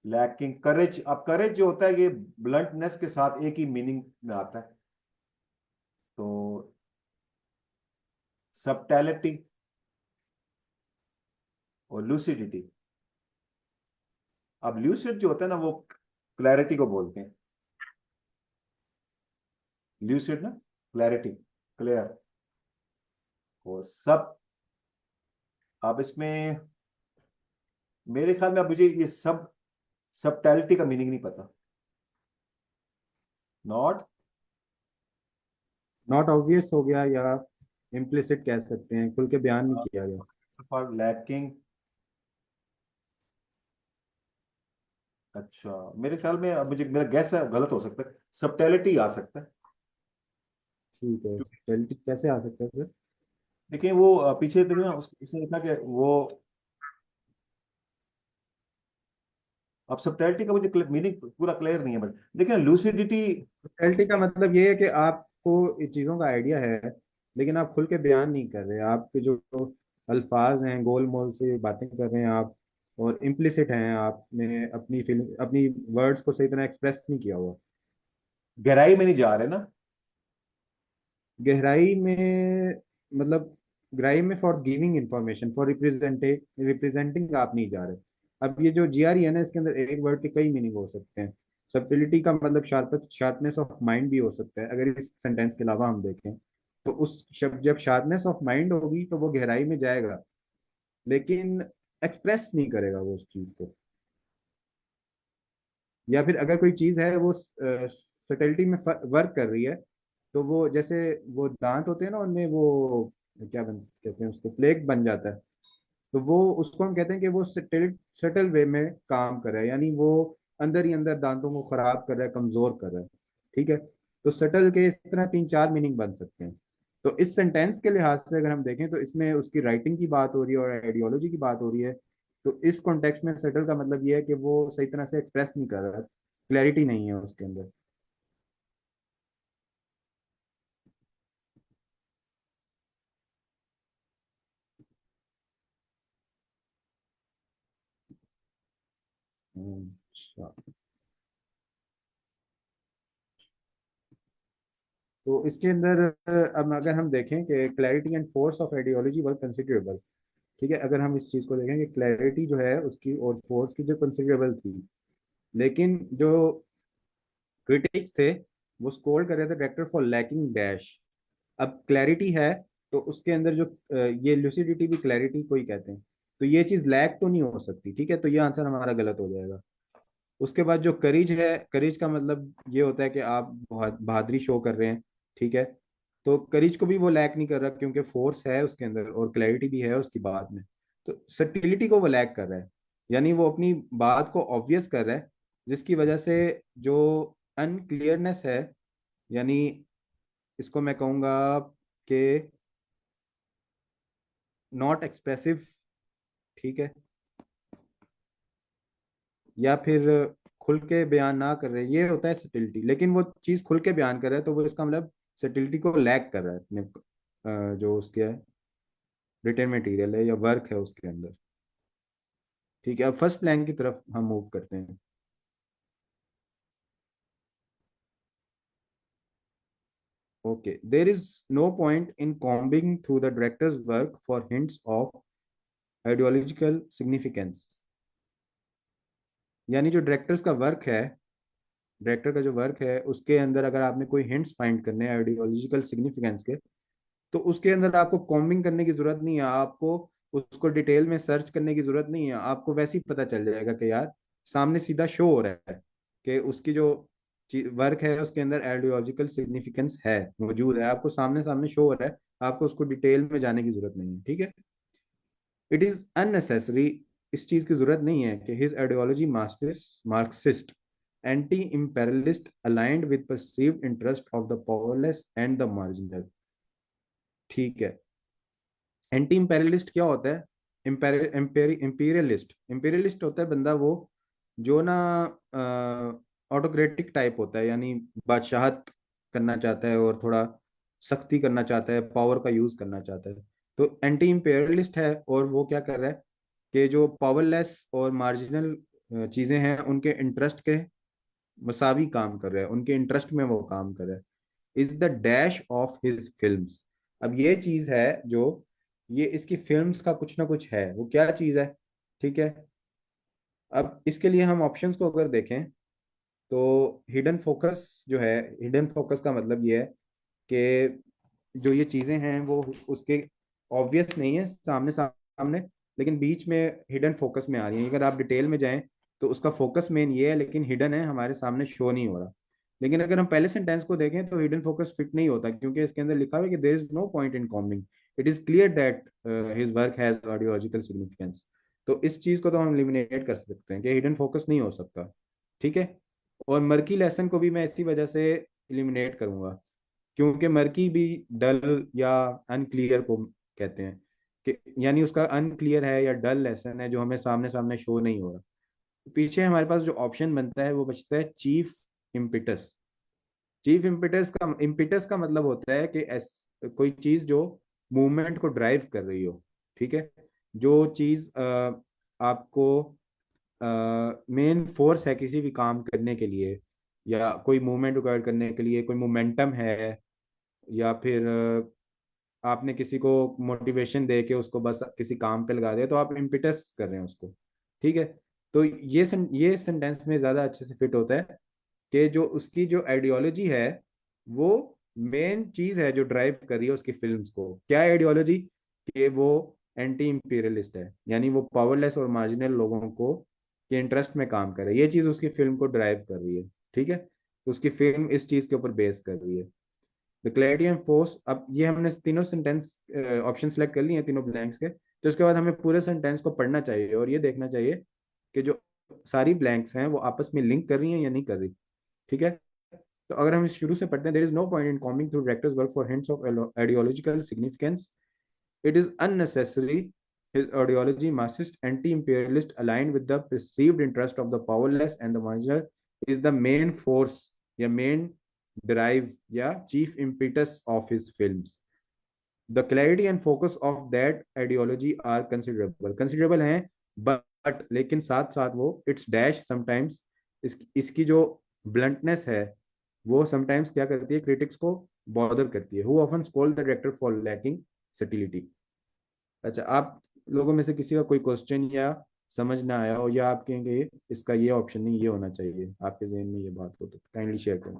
लैकिंग करेज। अब करेज जो होता है ये ब्लंटनेस के साथ एक ही मीनिंग में आता है। तो सबटेलिटी और लूसिडिटी। अब ल्यूसिड जो होता है ना, वो क्लैरिटी को बोलते हैं। ल्यूसिड ना, क्लैरिटी, क्लियर। और सब, अब इसमें मेरे ख्याल में अब मुझे ये सब सबटेलिटी का मीनिंग नहीं पता। नॉट नॉट ऑब्वियस हो गया, या इम्प्लिसिट कह सकते हैं, खुल के बयान नहीं किया गया। For lacking. अच्छा, मेरे ख्याल में अब मुझे, मेरा गैस है, गलत हो सकता है, सबटेलिटी आ सकता है। ठीक है, सबटेलिटी कैसे आ सकता है फिर? देखिए वो पीछे देखिए ना, उसने लिखा कि वो, अब सबटेलिटी का मुझे मीनिंग पूरा क्लियर नहीं है, बट देखिए लूसिडिटी। सबटेलिटी का मतलब ये है कि आपको इन चीज़ों का आइडिया है, लेकिन आप खुल के बयान नहीं कर रहे, आपके जो अल्फाज हैं गोल मोल से बातें कर रहे हैं आप, और इम्प्लिसिट हैं, आपने अपनी फीलिंग, अपनी वर्ड्स को सही तरह एक्सप्रेस नहीं किया हुआ। गहराई में नहीं जा रहे ना। गहराई में मतलब, गहराई में for giving information, for representing आप नहीं जा रहे। अब ये जो जीआरई है ना, इसके अंदर एक वर्ड के कई मीनिंग हो सकते हैं। सब्टिलिटी का मतलब शार्पनेस ऑफ माइंड भी हो सकता है, अगर इस सेंटेंस के अलावा हम देखें तो उस शब्द, जब शार्पनेस ऑफ माइंड होगी तो वो गहराई में जाएगा, लेकिन एक्सप्रेस नहीं करेगा वो उस चीज को। या फिर अगर कोई चीज है वो सटलिटी में वर्क कर रही है, तो वो जैसे वो दांत होते हैं ना, उनमें वो क्या कहते हैं उसको, प्लेग बन जाता है, तो वो उसको हम कहते हैं कि वो सटल वे में काम कर रहा है, यानी वो अंदर ही अंदर दांतों को खराब कर रहा है, कमजोर कर रहा है। ठीक है, तो सटल के इस तरह तीन चार मीनिंग बन सकते हैं। तो इस सेंटेंस के लिहाज से अगर हम देखें तो इसमें उसकी राइटिंग की बात हो रही है और आइडियोलॉजी की बात हो रही है। तो इस कॉन्टेक्स्ट में सटल का मतलब ये है कि वो सही तरह से एक्सप्रेस नहीं कर रहा, क्लैरिटी नहीं है उसके अंदर। अच्छा, तो इसके अंदर अब अगर हम देखें कि clarity and force of ideology were considerable. ठीक है, अगर हम इस चीज को देखें कि क्लैरिटी जो है उसकी और फोर्स की जो कंसिडरेबल थी, लेकिन जो क्रिटिक्स थे वो स्कोल्ड कर रहे थे डायरेक्टर फॉर लैकिंग डैश। अब क्लैरिटी है तो उसके अंदर जो ये लूसिडिटी भी क्लैरिटी को ही कहते हैं, तो ये चीज लैक तो नहीं हो सकती। ठीक है, तो ये आंसर हमारा गलत हो जाएगा। उसके बाद जो करेज है, करेज का मतलब ये होता है कि आप बहुत बहादुरी शो कर रहे हैं। ठीक है, तो करेज को भी वो लैक नहीं कर रहा, क्योंकि फोर्स है उसके अंदर और क्लैरिटी भी है उसकी बात में। तो सटिलिटी को वो लैक कर रहा है, यानी वो अपनी बात को ऑब्वियस कर रहा है, जिसकी वजह से जो अनक्लियरनेस है, यानी इसको मैं कहूँगा कि नॉट एक्सप्रेसिव। ठीक है, या फिर खुल के बयान ना कर रहे, ये होता है सटिलिटी। लेकिन वो चीज खुल के बयान कर रहा है तो वो इसका मतलब सटिलिटी को लैक कर रहा है अपने जो उसके रिटर्न मटेरियल है या वर्क है उसके अंदर। ठीक है, अब फर्स्ट प्लान की तरफ हम मूव करते हैं। Okay, there is no point in combing through the directors work for hints of ideological significance. यानी जो डायरेक्टर्स का वर्क है, डायरेक्टर का जो वर्क है उसके अंदर अगर आपने कोई हिंट्स फाइंड करने हैं आइडियोलॉजिकल सिग्निफिकेंस के, तो उसके अंदर आपको कॉम्बिंग करने की जरूरत नहीं है, आपको उसको डिटेल में सर्च करने की जरूरत नहीं है। आपको वैसे ही पता चल जाएगा कि यार सामने सीधा शो हो रहा है कि उसकी जो वर्क है उसके अंदर आइडियोलॉजिकल सिग्निफिकेंस है, मौजूद है, आपको सामने सामने शो हो रहा है। आपको उसको डिटेल में जाने की जरूरत नहीं है। ठीक है, इट इज अननेसेसरी, इस चीज की जरूरत नहीं है कि his ideology Marxist anti imperialist aligned with perceived interest of the powerless and the marginal। ठीक है, एंटी imperialist क्या होता है? imperialist होता है बंदा वो जो ना ऑटोक्रेटिक टाइप होता है, यानी बादशाहत करना चाहता है और थोड़ा सख्ती करना चाहता है, पावर का यूज करना चाहता है। तो एंटी imperialist है और वो क्या कर रहा है कि जो पावरलेस और मार्जिनल चीजें हैं उनके इंटरेस्ट के मसावी काम कर रहा है, उनके इंटरेस्ट में वो काम कर रहा है। Is the dash of his films. अब ये चीज है जो, ये इसकी फिल्म्स का कुछ ना कुछ है, वो क्या चीज है? ठीक है, अब इसके लिए हम ऑप्शंस को अगर देखें तो हिडन फोकस जो है, हिडन फोकस का मतलब ये है कि जो ये चीजें हैं वो उसके ऑब्वियस नहीं है सामने सामने, लेकिन बीच में हिडन फोकस में आ रही है। अगर आप डिटेल में जाएं तो उसका फोकस मेन ये है, लेकिन हिडन है, हमारे सामने शो नहीं हो रहा। लेकिन अगर हम पहले सेंटेंस को देखें तो हिडन फोकस फिट नहीं होता, क्योंकि इसके अंदर लिखा हुआ है कि there is no point in coming, it is clear that his work has ideological significance. तो इस चीज को तो हम एलिमिनेट कर सकते हैं कि हिडन फोकस नहीं हो सकता। ठीक है, और मर्की लेसन को भी मैं इसी वजह से एलिमिनेट करूंगा, क्योंकि मर्की भी डल या अनक्लियर को कहते हैं कि यानी उसका अनक्लियर है या डल लेसन है जो हमें सामने सामने शो नहीं हो रहा। पीछे हमारे पास जो ऑप्शन बनता है वो बचता है चीफ इम्पिटस। चीफ इम्पिटस का मतलब होता है कि कोई चीज जो मूवमेंट को ड्राइव कर रही हो। ठीक है, जो चीज आपको मेन फोर्स है किसी भी काम करने के लिए, या कोई मूवमेंट रिक्वायर करने के लिए कोई मोमेंटम है, या फिर आपने किसी को मोटिवेशन दे के उसको बस किसी काम पे लगा दिया, तो आप इम्पिटस कर रहे हैं उसको। ठीक है, तो ये सेंटेंस में ज्यादा अच्छे से फिट होता है कि जो उसकी जो आइडियोलॉजी है वो मेन चीज है जो ड्राइव कर रही है उसकी फिल्म्स को। क्या आइडियोलॉजी? कि वो एंटी इंपीरियलिस्ट है, यानी वो पावरलेस और मार्जिनल लोगों को के इंटरेस्ट में काम कर रहा है, ये चीज उसकी फिल्म को ड्राइव कर रही है। ठीक है, तो उसकी फिल्म इस चीज के ऊपर बेस कर रही है। द क्लैरिटी एंड फोर्स, अब ये हमने तीनों सेंटेंस ऑप्शन सेलेक्ट कर लिए हैं तीनों ब्लैंक्स के, तो इसके बाद हमें पूरे सेंटेंस को पढ़ना चाहिए और ये देखना चाहिए कि जो सारी ब्लैंक्स हैं वो आपस में लिंक कर रही हैं या नहीं कर रही। ठीक है, तो अगर हम शुरू से पढ़ते हैं, there is no point in coming through directors work for hints of ideological significance, it is unnecessary, his ideology marxist anti-imperialist aligned with the perceived interest of the powerless and the marginal is the main force या main drive या chief impetus of his films। The clarity and focus of that ideology are considerable हैं, but लेकिन साथ साथ वो its dash sometimes, इसकी जो bluntness है वो sometimes क्या करती है, critics को bother करती है, who often scold the director for lacking subtlety। अच्छा, आप लोगों में से किसी का कोई क्वेश्चन या समझ ना आया हो, या आप कहेंगे इसका ये ऑप्शन नहीं, ये होना चाहिए, आपके जहन में ये बात हो तो काइंडली शेयर करें।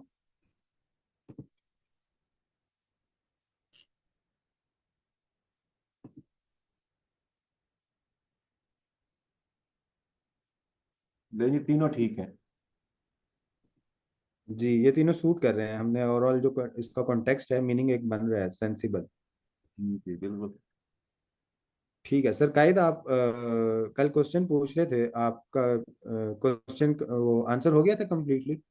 ये तीनों ठीक है। जी, ये तीनों सूट कर रहे हैं, हमने ओवरऑल जो इसका कॉन्टेक्स्ट है, मीनिंग एक बन रहा है सेंसिबल। जी बिल्कुल। ठीक है सर, कायद आप कल क्वेश्चन पूछ रहे थे, आपका क्वेश्चन वो आंसर हो गया था कम्प्लीटली?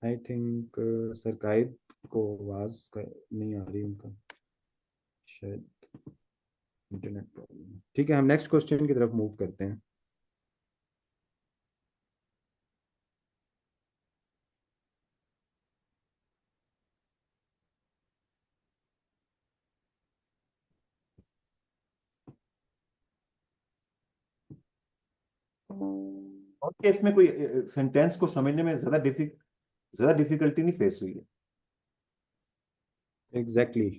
आई थिंक सर कायद को आवाज नहीं आ रही उनका, शायद इंटरनेट प्रॉब्लम। ठीक है, हम नेक्स्ट क्वेश्चन की तरफ मूव करते हैं। और क्या इसमें कोई सेंटेंस को समझने में ज्यादा डिफिकल्टी नहीं फेस हुई है? एग्जैक्टली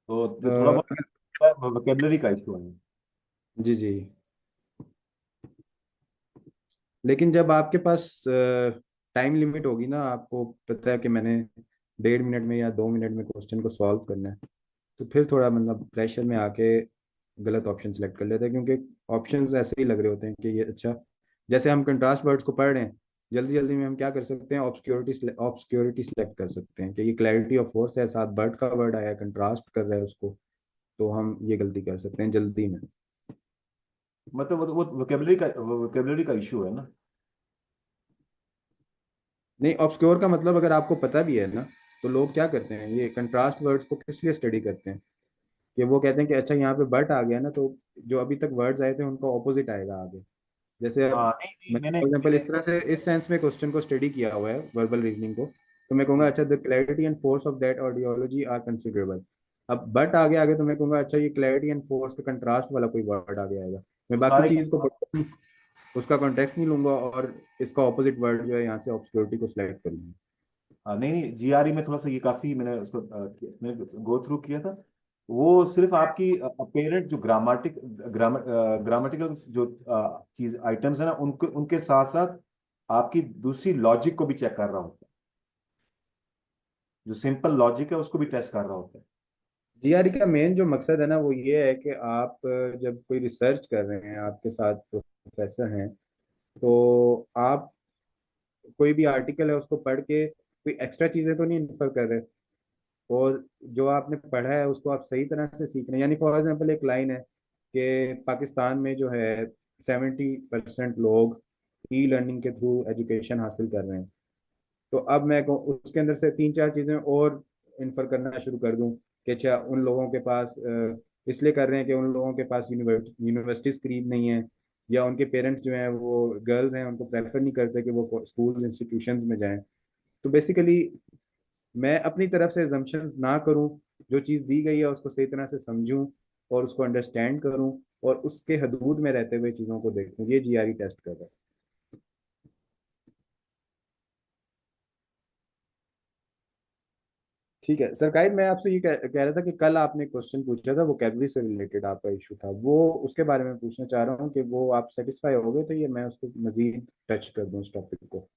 तो जो थोड़ा exactly. बहुत वोकेबलरी का इशू है। जी जी, लेकिन जब आपके पास टाइम लिमिट होगी ना, आपको पता है कि मैंने 1.5 मिनट में या 2 मिनट में क्वेश्चन को सॉल्व करना है, तो फिर थोड़ा मतलब प्रेशर में आके गलत ऑप्शन सेलेक्ट कर लेते हैं, क्योंकि ऑप्शंस ऐसे ही लग रहे होते हैं कि ये अच्छा जैसे हम कंट्रास्ट वर्ड्स को पढ़ रहे हैं, जल्दी जल्दी में हम क्या कर सकते हैं, ऑब्सक्योरिटी सेलेक्ट कर सकते हैं कि ये क्लैरिटी ऑफ फोर्स है, साथ बर्ड का वर्ड आया, कंट्रास्ट कर रहा है उसको, तो हम ये गलती कर सकते हैं जल्दी में। मतलब वो वोकेबलरी का इशू है ना। नहीं, ऑब्सक्योर का मतलब अगर आपको पता भी है ना, तो लोग क्या करते हैं, ये कंट्रास्ट वर्ड्स को किस लिए स्टडी करते हैं, कि वो कहते हैं कि अच्छा यहाँ पे बट आ गया ना, तो जो अभी तक वर्ड्स आए थे उनका ऑपोजिट आएगा आगे। जैसे अब हाँ, नहीं नहीं, मैंने मैंने फॉर एग्जांपल मैंने इस तरह से इस सेंस में क्वेश्चन को स्टडी किया हुआ है, वर्बल रीजनिंग को, तो मैं कहूंगा अच्छा the clarity and force of that audiology are considerable. अब बट आगे आगे तो मैं कहूंगा अच्छा ये क्लैरिटी एंड फोर्स का कंट्रास्ट वाला कोई वर्ड आगे आएगा, मैं वो बाकी सारे चीज को पढ़ता हूँ, उसका कॉन्टेक्स्ट नहीं लूंगा और इसका ऑपोजिट वर्ड जो है यहाँ से ऑब्सक्योरिटी को सिलेक्ट कर लूंगा। हाँ, नहीं नहीं, जीआरई में थोड़ा सा ये काफी मैंने उसको गो थ्रू किया था। वो सिर्फ आपकी अपेरेंट जो ग्रामेटिकल जो चीज आइटम्स है ना, उनके उनके साथ साथ आपकी दूसरी लॉजिक को भी चेक कर रहा होता है। जो सिंपल लॉजिक है उसको भी टेस्ट कर रहा होता है। जीआरई का मेन जो मकसद है ना वो ये है कि आप जब कोई रिसर्च कर रहे हैं, आपके साथ प्रोफेसर हैं, तो आप कोई भी आर्टिकल है उसको पढ़ के कोई एक्स्ट्रा चीजें तो नहीं इन्फर कर रहे, और जो आपने पढ़ा है उसको आप सही तरह से सीख रहे हैं। यानी फॉर एग्जाम्पल एक लाइन है कि पाकिस्तान में जो है 70% लोग ई लर्निंग के थ्रू एजुकेशन हासिल कर रहे हैं, तो अब मैं उसके अंदर से तीन चार चीजें और इन्फर करना शुरू कर दूं कि अच्छा उन लोगों के पास इसलिए कर रहे हैं कि उन लोगों के पास यूनिवर्सिटीज करीब नहीं है, या उनके पेरेंट्स जो हैं वो गर्ल्स हैं, उनको प्रेफर नहीं करते कि वो स्कूल इंस्टीट्यूशंस में जाएं। तो बेसिकली मैं अपनी तरफ से assumptions ना करूं, जो चीज़ दी गई है उसको सही तरह से समझूं और उसको अंडरस्टैंड करूं, और उसके हदूद में रहते हुए चीज़ों को देखूं, ये जीआरई टेस्ट कर रहा है। ठीक है सरकाई, मैं आपसे ये कह रहा था कि कल आपने क्वेश्चन पूछा था वोकेबलरी से रिलेटेड, आपका इशू था वो, उसके बारे में पूछना चाह रहा हूँ कि वो आप सेटिस्फाई हो गए, तो ये मैं उसको मजीद टच कर दूँ इस टॉपिक को।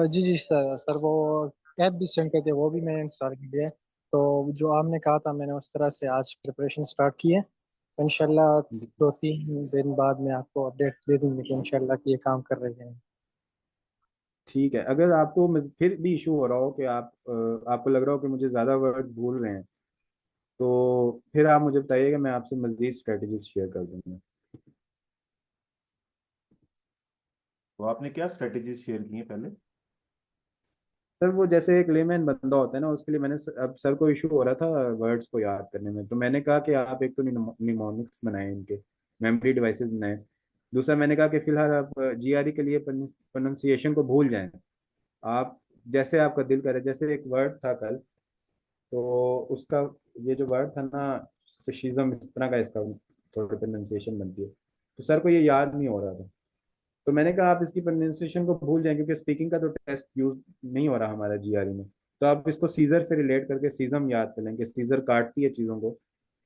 जी जी सर सर, वो ऐप भी सेंड करते वो भी मैंने इंस्टॉल कर लिया है। तो जो आपने कहा था मैंने उस तरह से आज प्रिपरेशन स्टार्ट की है। तो इंशाल्लाह 2-3 दिन बाद मैं आपको अपडेट दे दूंगी कि इंशाल्लाह कि ये काम कर रहे हैं। ठीक है, अगर आपको फिर भी इशू हो रहा हो कि आपको लग रहा हो कि मुझे ज़्यादा वर्ड भूल रहे हैं, तो फिर आप मुझे बताइएगा, मैं आपसे मजीद स्ट्रेटजीज शेयर कर दूंगा। तो आपने क्या स्ट्रेटेजीज शेयर की हैं पहले? सर वो जैसे एक लेमैन बंदा होता है ना, उसके लिए मैंने अब सर को इशू हो रहा था वर्ड्स को याद करने में, तो मैंने कहा कि आप एक तो निमोनिक्स बनाएं, इनके मेमोरी डिवाइसेस बनाएं। दूसरा मैंने कहा कि फिलहाल आप जीआरई के लिए प्रोनाउंसिएशन को भूल जाएं। आप जैसे आपका दिल करे, जैसे एक वर्ड था कल, तो उसका ये जो वर्ड था ना, फशिज्म, इस तरह का इसका थोड़ा प्रोनाउंसिएशन बनती है, तो सर को ये याद नहीं हो रहा था, तो मैंने कहा आप इसकी प्रोनाउंसिएशन को भूल जाएं, क्योंकि स्पीकिंग का तो टेस्ट यूज नहीं हो रहा हमारा जीआरई में, तो आप इसको सीजर से रिलेट करके सीजम याद कर लें कि सीजर काटती है चीज़ों को,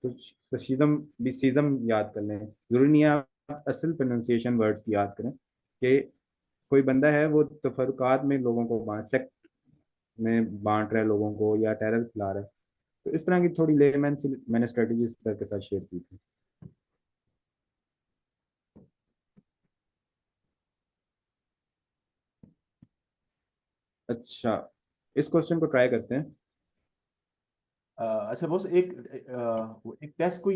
तो सीजम भी सीजम याद कर लें। जरूरी नहीं है आप असल प्रोनाउंसिएशन वर्ड्स की याद करें, कि कोई बंदा है वो तफरकात में लोगों को सेक्ट में बांट रहा है लोगों को, या टेरर फैला रहा है, तो इस तरह की थोड़ी लेमैन सी मैंने स्ट्रेटेजी सर के साथ शेयर की थी। अच्छा, इस क्वेश्चन को ट्राई करते हैं। अच्छा बॉस, एक टेस्ट कोई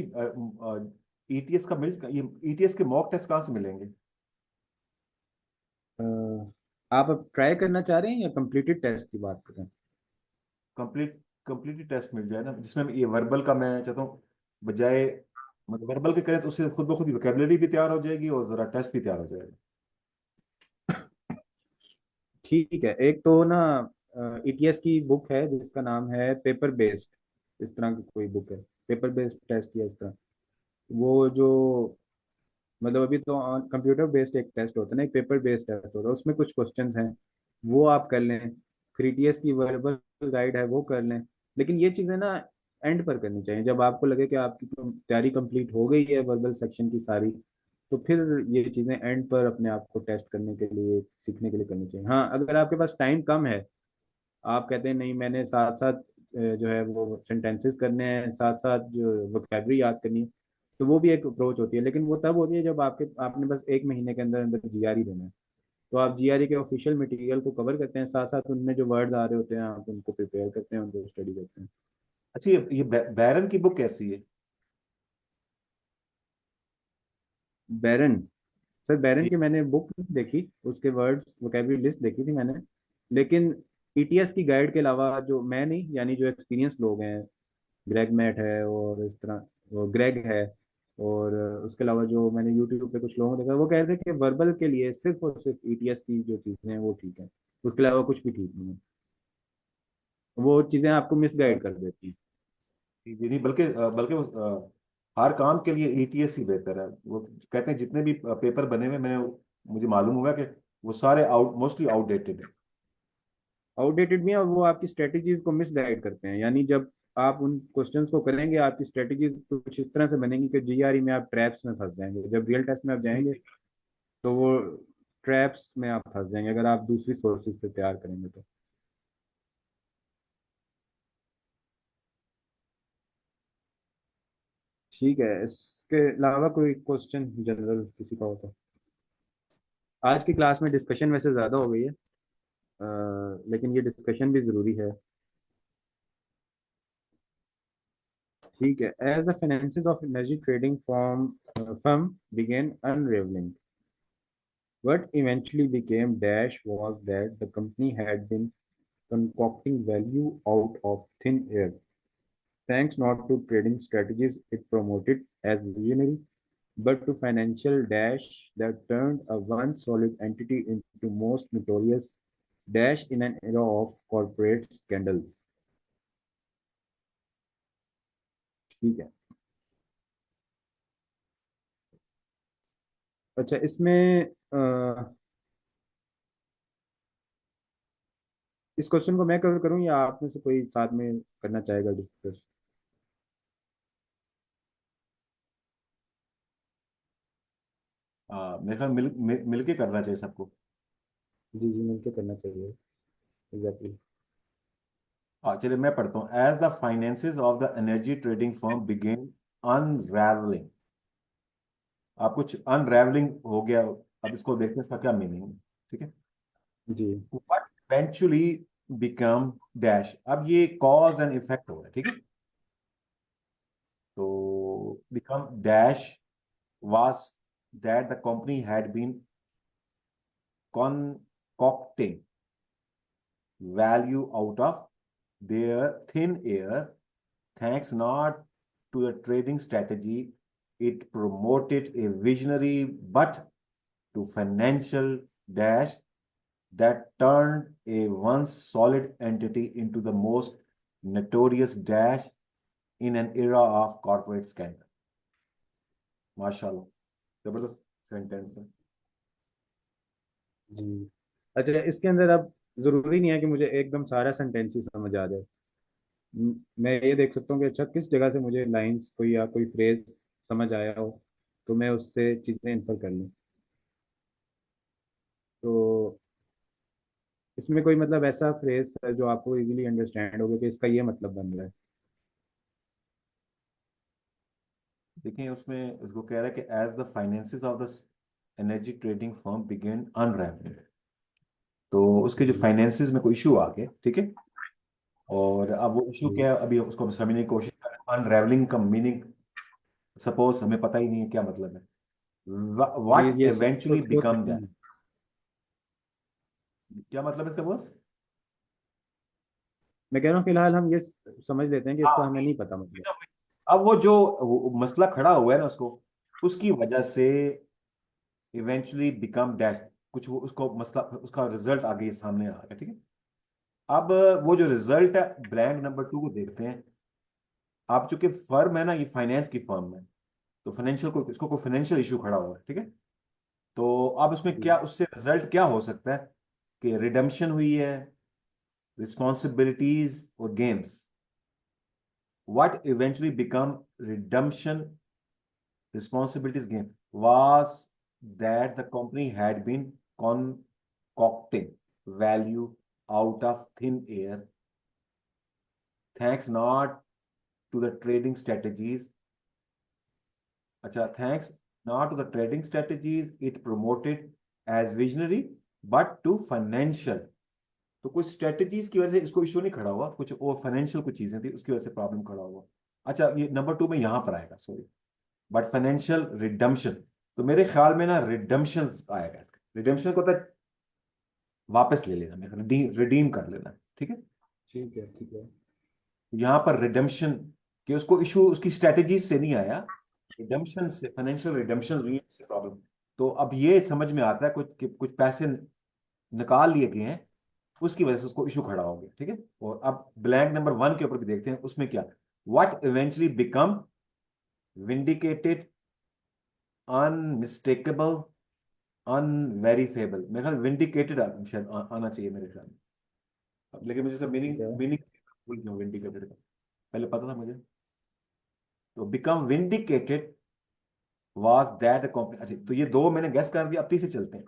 ईटीएस का मिल, ये ईटीएस के मॉक टेस्ट कहाँ से मिलेंगे? अ, आप अब ट्राई करना चाह रहे हैं या कंप्लीटेड टेस्ट की बात करें? कंप्लीट कंप्लीट टेस्ट मिल जाए ना, जिसमें ये वर्बल का मैं चाहता हूँ, बजाय मतलब वर्बल के करें तो उससे खुद ब खुद वोकेबलरी भी तैयार हो जाएगी और जरा टेस्ट भी तैयार हो जाएगा। ठीक है, एक तो ना ईटीएस की बुक है जिसका नाम है पेपर बेस्ड, इस तरह की कोई बुक है, पेपर बेस्ड टेस्ट या इस तरह, वो जो मतलब अभी तो कंप्यूटर बेस्ड एक टेस्ट होता है ना, एक पेपर बेस्ड टेस्ट होता है, उसमें कुछ क्वेश्चंस हैं, वो आप कर लें। फिर ईटीएस की वर्बल गाइड है वो कर लें, लेकिन ये चीज़ें ना एंड पर करनी चाहिए, जब आपको लगे कि आपकी तो तैयारी कंप्लीट हो गई है वर्बल सेक्शन की सारी, तो फिर ये चीज़ें एंड पर अपने आप को टेस्ट करने के लिए, सीखने के लिए करनी चाहिए। हाँ, अगर आपके पास टाइम कम है, आप कहते हैं नहीं मैंने साथ साथ जो है वो सेंटेंसेस करने हैं, साथ साथ जो वोकेबलरी याद करनी है, तो वो भी एक अप्रोच होती है, लेकिन वो तब होती है जब आपने बस 1 महीने के अंदर अंदर जीआरई देना है। तो आप जीआरई के ऑफिशियल मटेरियल को कवर करते हैं, साथ साथ उनमें जो वर्ड्स आ रहे होते हैं आप उनको प्रिपेयर करते हैं, उनको स्टडी करते हैं। अच्छा, ये बैरन की बुक कैसी है? बैरन, सर बैरन जी। की मैंने बुक नहीं देखी, उसके वर्ड्स वोकेबलरी लिस्ट देखी थी मैंने। लेकिन ईटीएस की गाइड के अलावा जो मैं नहीं, यानी जो एक्सपीरियंस लोग हैं, ग्रेग मैट है और इस तरह वो ग्रेग है, और उसके अलावा जो मैंने यूट्यूब पे कुछ लोगों को देखा वो कह रहे थे कि वर्बल के लिए सिर्फ और सिर्फ ईटीएस की जो चीज़ें हैं वो ठीक है, उसके अलावा कुछ भी ठीक नहीं है, वो चीज़ें आपको मिसगाइड कर देती हैं। जी नहीं, बल्कि बल्कि हर काम के लिए एटीएस ही बेहतर है। वो कहते हैं जितने भी पेपर बने हुए, मैंने मुझे मालूम हुआ कि वो सारे मोस्टली आउटडेटेड है। आउटडेटेड भी है, और वो आपकी स्ट्रेटजीज को मिसगाइड करते हैं। यानी जब आप उन क्वेश्चंस को करेंगे आपकी स्ट्रेटजीज कुछ इस तरह से बनेंगी कि जीआरई में आप ट्रैप्स में फंस जाएंगे, जब रियल टेस्ट में आप जी जाएंगे जी। तो वो ट्रैप्स में आप फंस जाएंगे अगर आप दूसरी सोर्सेज से तैयार करेंगे तो। ठीक है, इसके अलावा कोई क्वेश्चन जनरल किसी का हो तो। आज की क्लास में डिस्कशन वैसे ज़्यादा हो गई है, लेकिन ये डिस्कशन भी ज़रूरी है। ठीक है, as the finances of energy trading firm began unraveling, what eventually became Dash was that the company had been concocting value out of thin air, thanks not to trading strategies it promoted as visionary, but to financial dash that turned a once solid entity into most notorious dash in an era of corporate scandals. ठीक है। अच्छा, इसमें इस question को मैं cover करूं या आप में से कोई साथ में करना चाहेगा डिस्कस? मेरे ख्याल मिल के करना चाहिए सबको। जी जी, मिलकर करना चाहिए। एग्जैक्टली। चलिए मैं पढ़ता हूँ। As the finances of the energy trading firm began unravelling. आप कुछ अनरैवलिंग हो गया, अब इसको देखते हैं इसका क्या मीनिंग है। ठीक है। जी व्हाट इवेंचुअली बिकम डैश, अब ये कॉज एंड इफेक्ट हो रहा है। ठीक है। तो become dash was that the company had been concocting value out of their thin air, thanks not to the trading strategy it promoted a visionary, but to financial dash that turned a once solid entity into the most notorious dash in an era of corporate scandal. माशाल्लाह, जबरदस्त sentence है। जी। अच्छा, इसके अंदर अब जरूरी नहीं है कि मुझे एकदम सारा सेंटेंस ही समझ आ जाए। मैं ये देख सकता हूँ कि अच्छा किस जगह से मुझे लाइंस कोई या कोई फ्रेज समझ आया हो, तो मैं उससे चीज़ें इन्फर कर लूँ। तो इसमें कोई मतलब ऐसा फ्रेज है जो आपको इजीली अंडरस्टैंड होगा कि इसका ये मतलब बन रहा है? देखिए उसमें उसको कह रहा है कि as the finances of the energy trading firm began unravelling. तो उसके जो जी फाइनेंसेस में कोई इशू आ गया। ठीक है। और अब वो इशू जी क्या है, अभी उसको हम समझने की कोशिश कर रहे हैं। अनरैवलिंग का मीनिंग सपोज हमें पता ही नहीं है क्या मतलब है। जी, व्हाट ये इवेंचुअली सोच बिकम सकते दैट, हैं। क्या मतलब है इसका बॉस? मैं कह रहा हूँ फिलहाल हम ये समझ लेते हैं कि इसका हाँ, हमें नहीं पता मतलब। अब वो जो वो मसला खड़ा हुआ है ना, उसको उसकी वजह से इवेंचुअली बिकम डैश, कुछ वो उसको मसला, उसका रिजल्ट आगे सामने आ गया। ठीक है। अब वो जो रिजल्ट है, ब्लैंक नंबर 2 को देखते हैं। आप चूंकि फर्म है ना, ये फाइनेंस की फर्म है, तो फाइनेंशियल को इसको कोई फाइनेंशियल इशू खड़ा हुआ है। ठीक है। तो अब उसमें जी क्या, उससे रिजल्ट क्या हो सकता है कि रिडम्पशन हुई है, रिस्पॉन्सिबिलिटीज और games. What eventually become redemption, responsibilities game was that the company had been concocting value out of thin air, thanks not to the trading strategies अच्छा, thanks not to the trading strategies it promoted as visionary but to financial. तो कुछ strategies की वजह से इसको issue नहीं खड़ा हुआ, कुछ और फाइनेंशियल कुछ चीजें थी उसकी वजह से प्रॉब्लम खड़ा हुआ। अच्छा, ये नंबर 2 में यहां पर आएगा, सॉरी, बट फाइनेंशियल रिडम्पशन। तो मेरे ख्याल में ना रिडम्पशन आएगा। रिडम्पशन को होता है वापस ले लेना, मेरे रिडीम कर लेना, ठीक है। ठीक है, ठीक है। यहाँ पर रिडम्पशन कि उसको इशू उसकी स्ट्रेटजीज से नहीं आया, रिडम्पशन से, फाइनेंशियल रिडम्पशन से प्रॉब्लम। तो अब ये समझ में आता है कुछ कि कुछ पैसे निकाल लिए गए हैं, उसकी वजह से उसको इशू खड़ा हो गया, ठीक है। और अब ब्लैंक नंबर 1 के ऊपर भी देखते हैं, उसमें क्या, what eventually become vindicated, unmistakable, अनवेरीफेबल। मेरे ख्याल विंडिकेटेड शायद आना चाहिए मेरे ख्याल में। लेकिन मुझे सब ठीक मीनिंग है। मीनिंग भूल गया विंडिकेटेड का, पहले पता था मुझे। तो become vindicated was that the company. अच्छा, तो ये दो मैंने गेस कर दिया, अब तीसरे चलते हैं।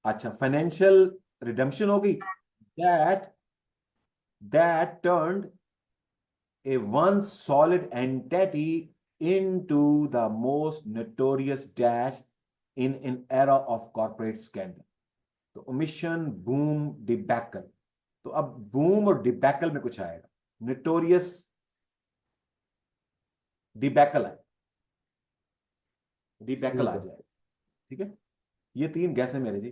अच्छा, फाइनेंशियल रिडम्पशन हो गई, that that turned a one solid entity into the most notorious dash in an era of corporate scandal। तो ओमिशन, बूम, डिबैकल। तो अब बूम और डिबैकल में कुछ आएगा, नोटोरियस, डिबैकल आए, डिबैकल ठीक आ है। जाए, ठीक है। ये 3 गैस है मेरे जी।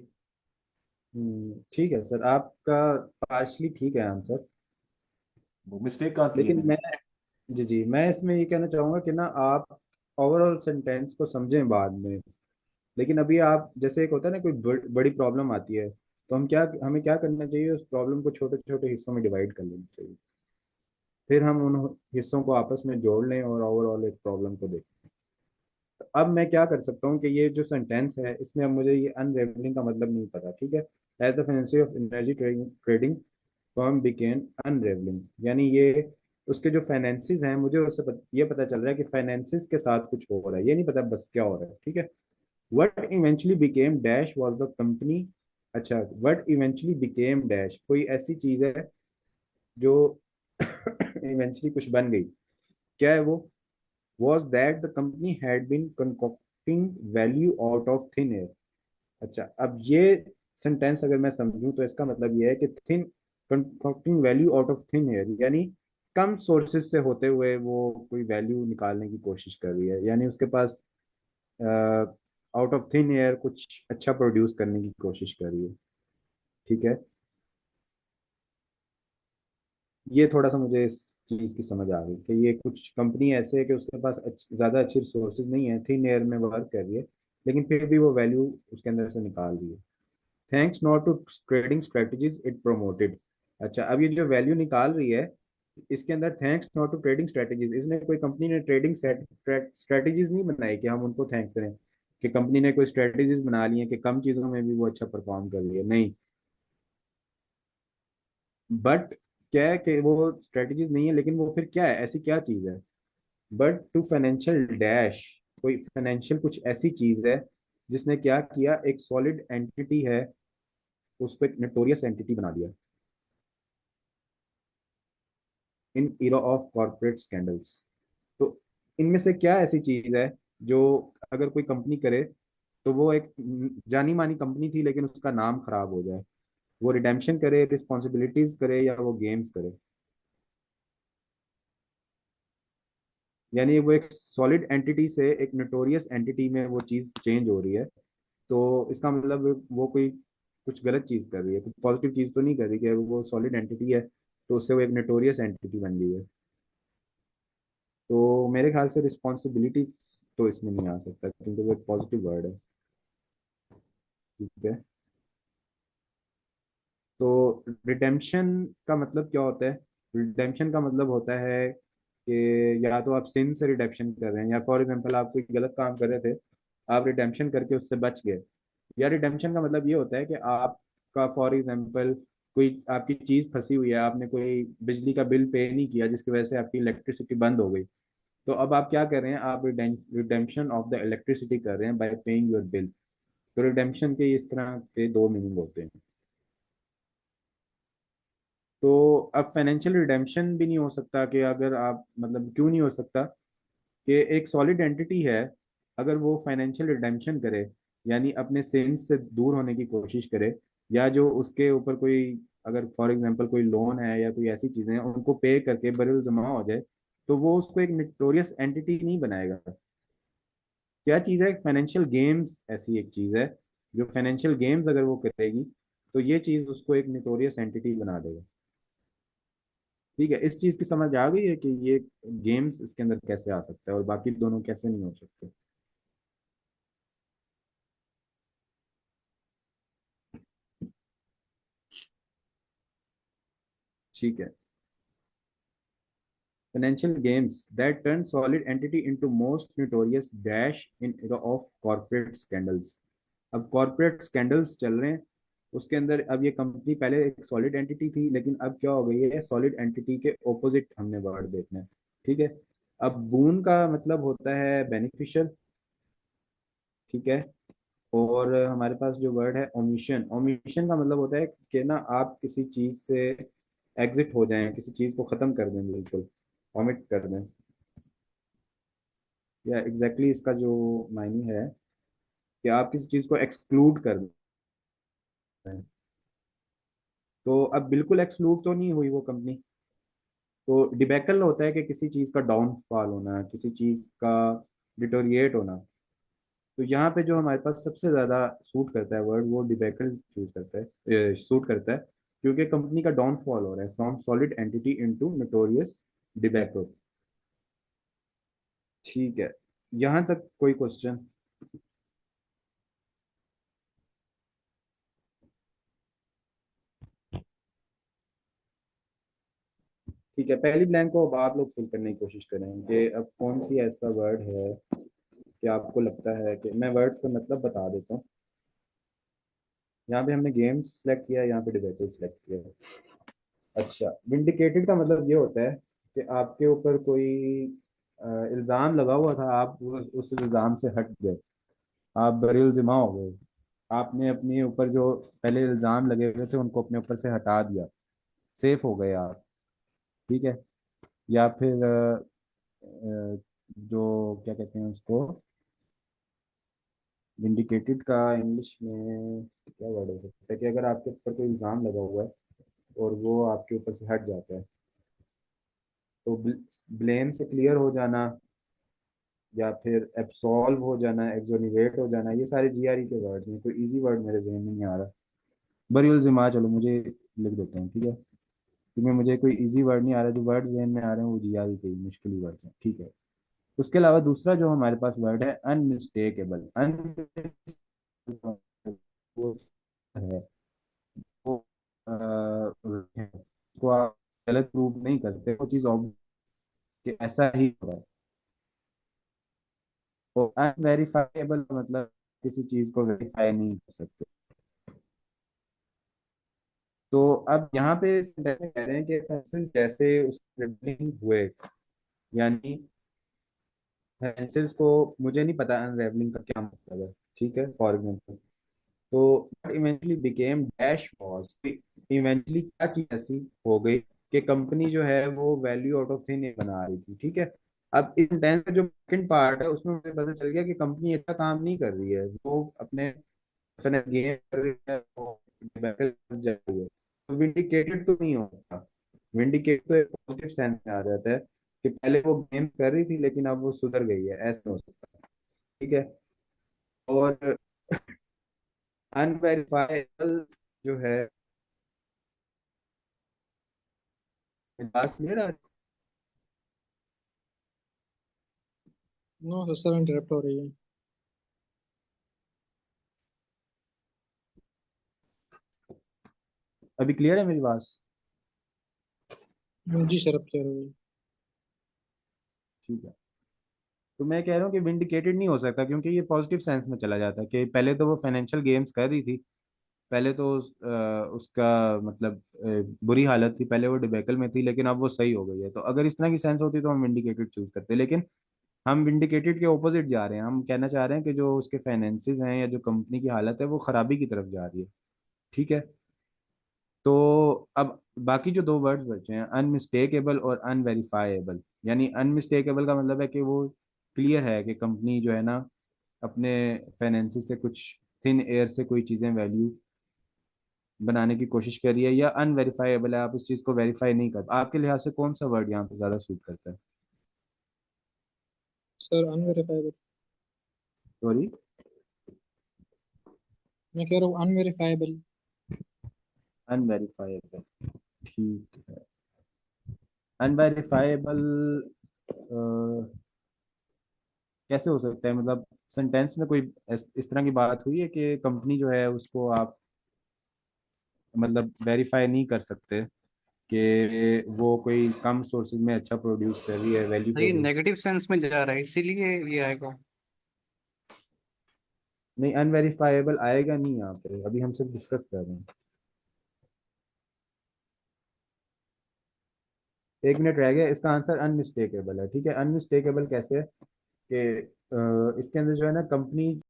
ठीक है सर, आपका पार्शली ठीक है आंसर। वो मिस्टेक कहाँ की है लेकिन मैंने? मैं, जी जी, मैं इसमें ये कहना चाहूंगा कि ना आप ओवरऑल सेंटेंस को समझें बाद में। लेकिन अभी आप, जैसे एक होता है ना कोई बड़ी प्रॉब्लम आती है, तो हमें क्या करना चाहिए, उस प्रॉब्लम को छोटे छोटे हिस्सों में डिवाइड कर लेना चाहिए। फिर हम उन हिस्सों को आपस में जोड़ लें और ओवरऑल एक प्रॉब्लम को देखें। तो अब मैं क्या कर सकता हूँ कि ये जो सेंटेंस है इसमें अब मुझे ये अनरेवलिंग का मतलब नहीं पता, ठीक है। As the financial of energy trading firm began unraveling, यानी ये उसके जो फाइनेंसिस हैं, मुझे ये पता चल रहा है कि फाइनेंसिस के साथ कुछ हो रहा है, ये नहीं पता बस क्या हो रहा है, ठीक है। What eventually became dash was the company. अच्छा, वट इवेंचुअली बिकेम डैश कोई ऐसी चीज है जो इवेंचुअली कुछ बन गई, क्या है वो। Was that the company had been concocting value out of thin air. अच्छा, अब ये सेंटेंस अगर मैं समझूं तो इसका मतलब ये है कि thin, concocting value out of thin air, यानी कम सोर्सेज से होते हुए वो कोई वैल्यू निकालने की कोशिश कर रही है, यानी उसके pass out of thin air कुछ अच्छा प्रोड्यूस करने की कोशिश कर रही है, ठीक है। ये थोड़ा सा मुझे इस चीज़ की समझ आ गई कि ये कुछ कंपनी ऐसे है कि उसके पास ज़्यादा अच्छी रिसोर्सेज नहीं है, थिन एयर में वर्क कर रही है, लेकिन फिर भी वो वैल्यू उसके अंदर से निकाल रही है। Thanks not to trading strategies it promoted. अच्छा, अब ये जो वैल्यू निकाल रही है, इसके अंदर thanks not to trading strategies, इसने कोई कंपनी ने ट्रेडिंग स्ट्रेटजीज नहीं बनाई कि हम उनको थैंक्स करें, कि कंपनी ने कोई स्ट्रेटजीज बना ली है कि कम चीज़ों में भी वो अच्छा परफॉर्म कर रही है, नहीं। बट क्या है कि वो स्ट्रेटजीज नहीं है, लेकिन वो फिर क्या है, ऐसी क्या चीज़ है। बट टू फाइनेंशियल डैश, कोई फाइनेंशियल कुछ ऐसी चीज़ है जिसने क्या किया, एक सॉलिड एंटिटी है, उसको एक नोटोरियस एंटिटी बना दिया इन एरा ऑफ कॉर्पोरेट स्कैंडल्स। तो इनमें से क्या ऐसी चीज है जो अगर कोई कंपनी करे तो वो एक जानी मानी कंपनी थी लेकिन उसका नाम खराब हो जाए, वो रिडेम्पशन करे, रिस्पॉन्सिबिलिटीज करे, या वो गेम्स करे, यानी वो एक सॉलिड एंटिटी से एक नोटोरियस एंटिटी में वो चीज चेंज हो रही है। तो इसका मतलब वो कोई कुछ गलत चीज कर रही है, कुछ पॉजिटिव चीज तो नहीं कर रही कि वो सॉलिड एंटिटी है तो उससे वो एक नोटोरियस एंटिटी बन गई है। तो मेरे ख्याल से रिस्पॉन्सिबिलिटी तो इसमें नहीं आ सकता क्योंकि वो एक पॉजिटिव वर्ड है, ठीक है। तो रिडेम्पशन का मतलब क्या होता है। रिडेम्पशन का मतलब होता है कि या तो आप सिन से रिडेम्पशन कर रहे हैं, या फॉर एग्जांपल आप कोई गलत काम कर रहे थे, आप रिडेम्पशन करके उससे बच गए। या रिडेम्पशन का मतलब ये होता है कि आपका फॉर एग्जांपल कोई आपकी चीज फंसी हुई है, आपने कोई बिजली का बिल पे नहीं किया जिसकी वजह से आपकी इलेक्ट्रिसिटी बंद हो गई, तो अब आप क्या कर रहे हैं, आप रिडेम्पशन ऑफ द इलेक्ट्रिसिटी कर रहे हैं बाय पेइंग योर बिल। तो रिडेम्पशन के इस तरह के दो मीनिंग होते हैं। तो अब फाइनेंशियल रिडेम्पशन भी नहीं हो सकता कि अगर आप, मतलब क्यों नहीं हो सकता, कि एक सॉलिड एंटिटी है अगर वो फाइनेंशियल रिडेम्पशन करे, यानी अपने सिंस से दूर होने की कोशिश करे, या जो उसके ऊपर कोई, अगर फॉर एग्जांपल कोई लोन है या कोई ऐसी चीजें हैं उनको पे करके बरिल जमा हो जाए, तो वो उसको एक नोटोरियस एंटिटी नहीं बनाएगा। क्या चीज़ है, फाइनेंशियल गेम्स ऐसी एक चीज़ है, जो फाइनेंशियल गेम्स अगर वो करेगी तो ये चीज़ उसको एक नोटोरियस एंटिटी बना देगा। ठीक है, इस चीज़ की समझ आ गई है कि ये गेम्स इसके अंदर कैसे आ सकता है और बाकी दोनों कैसे नहीं हो सकते। ठीक है। Financial games that turn solid entity into most notorious dash in era of corporate scandals। अब कॉर्पोरेट स्कैंडल्स चल रहे हैं, उसके अंदर अब ये कंपनी पहले एक सॉलिड एंटिटी थी, लेकिन अब क्या हो गई है, सॉलिड एंटिटी के ऑपोजिट हमने वर्ड देखना है। ठीक है। अब बून का मतलब होता है बेनिफिशियल। ठीक है। और हमारे पास जो वर्ड है ओमिशन, ओमिशन का मतलब होता है कि ना आप किसी चीज से एग्जिट हो जाएं, किसी चीज को खत्म कर दें, बिल्कुल ओमिट कर दें, या एग्जैक्टली इसका जो मायने है कि आप किसी चीज को एक्सक्लूड कर दें। तो अब बिल्कुल एक्सक्लूड तो नहीं हुई वो कंपनी। तो डिबेकल होता है कि किसी चीज का डाउनफॉल होना, किसी चीज का डिटोरिएट होना। तो यहाँ पे जो हमारे पास सबसे ज्यादा सूट करता है वर्ड, वो डिबेकल चूज करता है, सूट करता है, क्योंकि कंपनी का डाउनफॉल हो रहा है from solid entity into notorious debacle. ठीक है, यहाँ तक कोई क्वेश्चन? ठीक है, पहली ब्लैंक को अब आप लोग फिल करने की कोशिश करें कि अब कौन सी ऐसा वर्ड है कि आपको लगता है कि, मैं वर्ड्स का मतलब बता देता हूँ। यहाँ पे हमने गेम्स सेलेक्ट किया है, यहाँ पे डिबेटिव सेलेक्ट किया है। अच्छा, विंडिकेटेड का मतलब ये होता है कि आपके ऊपर कोई इल्ज़ाम लगा हुआ था, आप उस इल्ज़ाम से हट गए, आप बरील जिमा हो गए, आपने अपने ऊपर जो पहले इल्ज़ाम लगे हुए थे उनको अपने ऊपर से हटा दिया, सेफ हो गए आप। ठीक है। या फिर जो क्या कहते हैं उसको, विंडिकेटेड का इंग्लिश में क्या वर्ड हो सकता है, कि अगर आपके ऊपर कोई इल्ज़ाम लगा हुआ है और वो आपके ऊपर से हट जाता है, तो ब्लेम से क्लियर हो जाना, या फिर एब्सॉल्व हो जाना, एक्सोनिवेट हो जाना, ये सारे जीआरई के वर्ड हैं। कोई इजी वर्ड मेरे जहन में नहीं आ रहा। बरियल जिमा, चलो मुझे लिख देते हैं, ठीक है, क्योंकि मुझे कोई इजी वर्ड नहीं आ रहा, जो वर्ड जहन में आ रहे हैं वो जीआरई के मुश्किल वर्ड हैं। ठीक है। उसके अलावा दूसरा जो हमारे पास वर्ड है अनमिस्टेकेबल, वो है, वो है, उसको आप गलत प्रूव नहीं करते, वो चीज़ ऑब्वियस कि ऐसा ही हो रहा है। तो अनवेरीफाइबल मतलब किसी चीज को वेरीफाई नहीं कर सकते। तो अब यहाँ पे sentences में कह रहे हैं कि offenses जैसे उस रिवीलिंग हुए, यानी offenses को, मुझे नहीं पता अनरेवलिंग का क्या मतलब है, ठीक है, फॉर एग्जाम्पल, तो eventually became dash was, eventually क्या चीज ऐसी हो गई कि कंपनी जो है वो वैल्यू आउट ऑफ थिन बना रही थी। ठीक है। अब इस सेंटेंस का जो सेकंड पार्ट है उसमें मुझे पता चल गया कि कंपनी इतना काम नहीं कर रही है, वो अपने गेम कर रही है, वो battle कर जा रही है। तो विंडिकेटेड तो नहीं होता, विंडिकेट तो एक पॉजिटिव सेंस में आ जाता है कि पहले वो गेम कर रही थी लेकिन अब वो सुधर गई है, ऐसा हो सकता है। ठीक है। और अनवेरिफाइबल जो है, बात क्लियर है? नो सर, इंटरप्ट हो रही है। अभी क्लियर है मेरी बात? जी सर, अब क्लियर हो गई। ठीक है। तो मैं कह रहा हूँ कि विंडिकेटेड नहीं हो सकता, क्योंकि ये पॉजिटिव सेंस में चला जाता है कि पहले तो वो फाइनेंशियल गेम्स कर रही थी, पहले तो उसका मतलब बुरी हालत थी, पहले वो डिबेकल में थी, लेकिन अब वो सही हो गई है। तो अगर इस तरह की सेंस होती तो हम विंडिकेटेड चूज करते, लेकिन हम विंडिकेटेड के ऑपोजिट जा रहे हैं। हम कहना चाह रहे हैं कि जो उसके फाइनेंसेस हैं या जो कंपनी की हालत है वो खराबी की तरफ जा रही है। ठीक है। तो अब बाकी जो दो वर्ड्स बचे हैं, अनमिस्टेकेबल और अनवेरिफाइएबल, यानी अनमिस्टेकेबल का मतलब है कि वो क्लियर है कि कंपनी जो है ना अपने फाइनेंसिस से कुछ थिन एयर से कोई चीज़ें वैल्यू बनाने की कोशिश करी है, या अनवेरीफाइबल है, आप इस चीज़ को वेरीफाई नहीं कर, आपके लिहाज से कौन सा वर्ड यहाँ पे ज़्यादा सूट करता है? सर अनवेरीफाइबल। सॉरी? मैं कह रहा हूँ अनवेरीफाइबल। अनवेरीफाइबल, ठीक है। अनवेरीफाइबल कैसे हो सकता है, मतलब सेंटेंस में कोई इस तरह की बात हुई है कि कंपनी जो है उसको आप मतलब वेरीफाई नहीं कर सकते कि वो कोई कम सोर्सेज में अच्छा प्रोड्यूस कर रही है, वैल्यू ये प्रोड्यूस? नेगेटिव सेंस में जा रहा है, इसीलिए ये आएगा। नहीं, अनवेरीफाइबल आएगा नहीं यहाँ पे, अभी हम सिर्फ डिस्कस कर रहे हैं। एक मिनट रह गया, इसका आंसर अनमिस्टेकेबल है। ठीक है, अनमिस्टेकेबल कैसे है कि इसके अंदर जो है ना कंपनी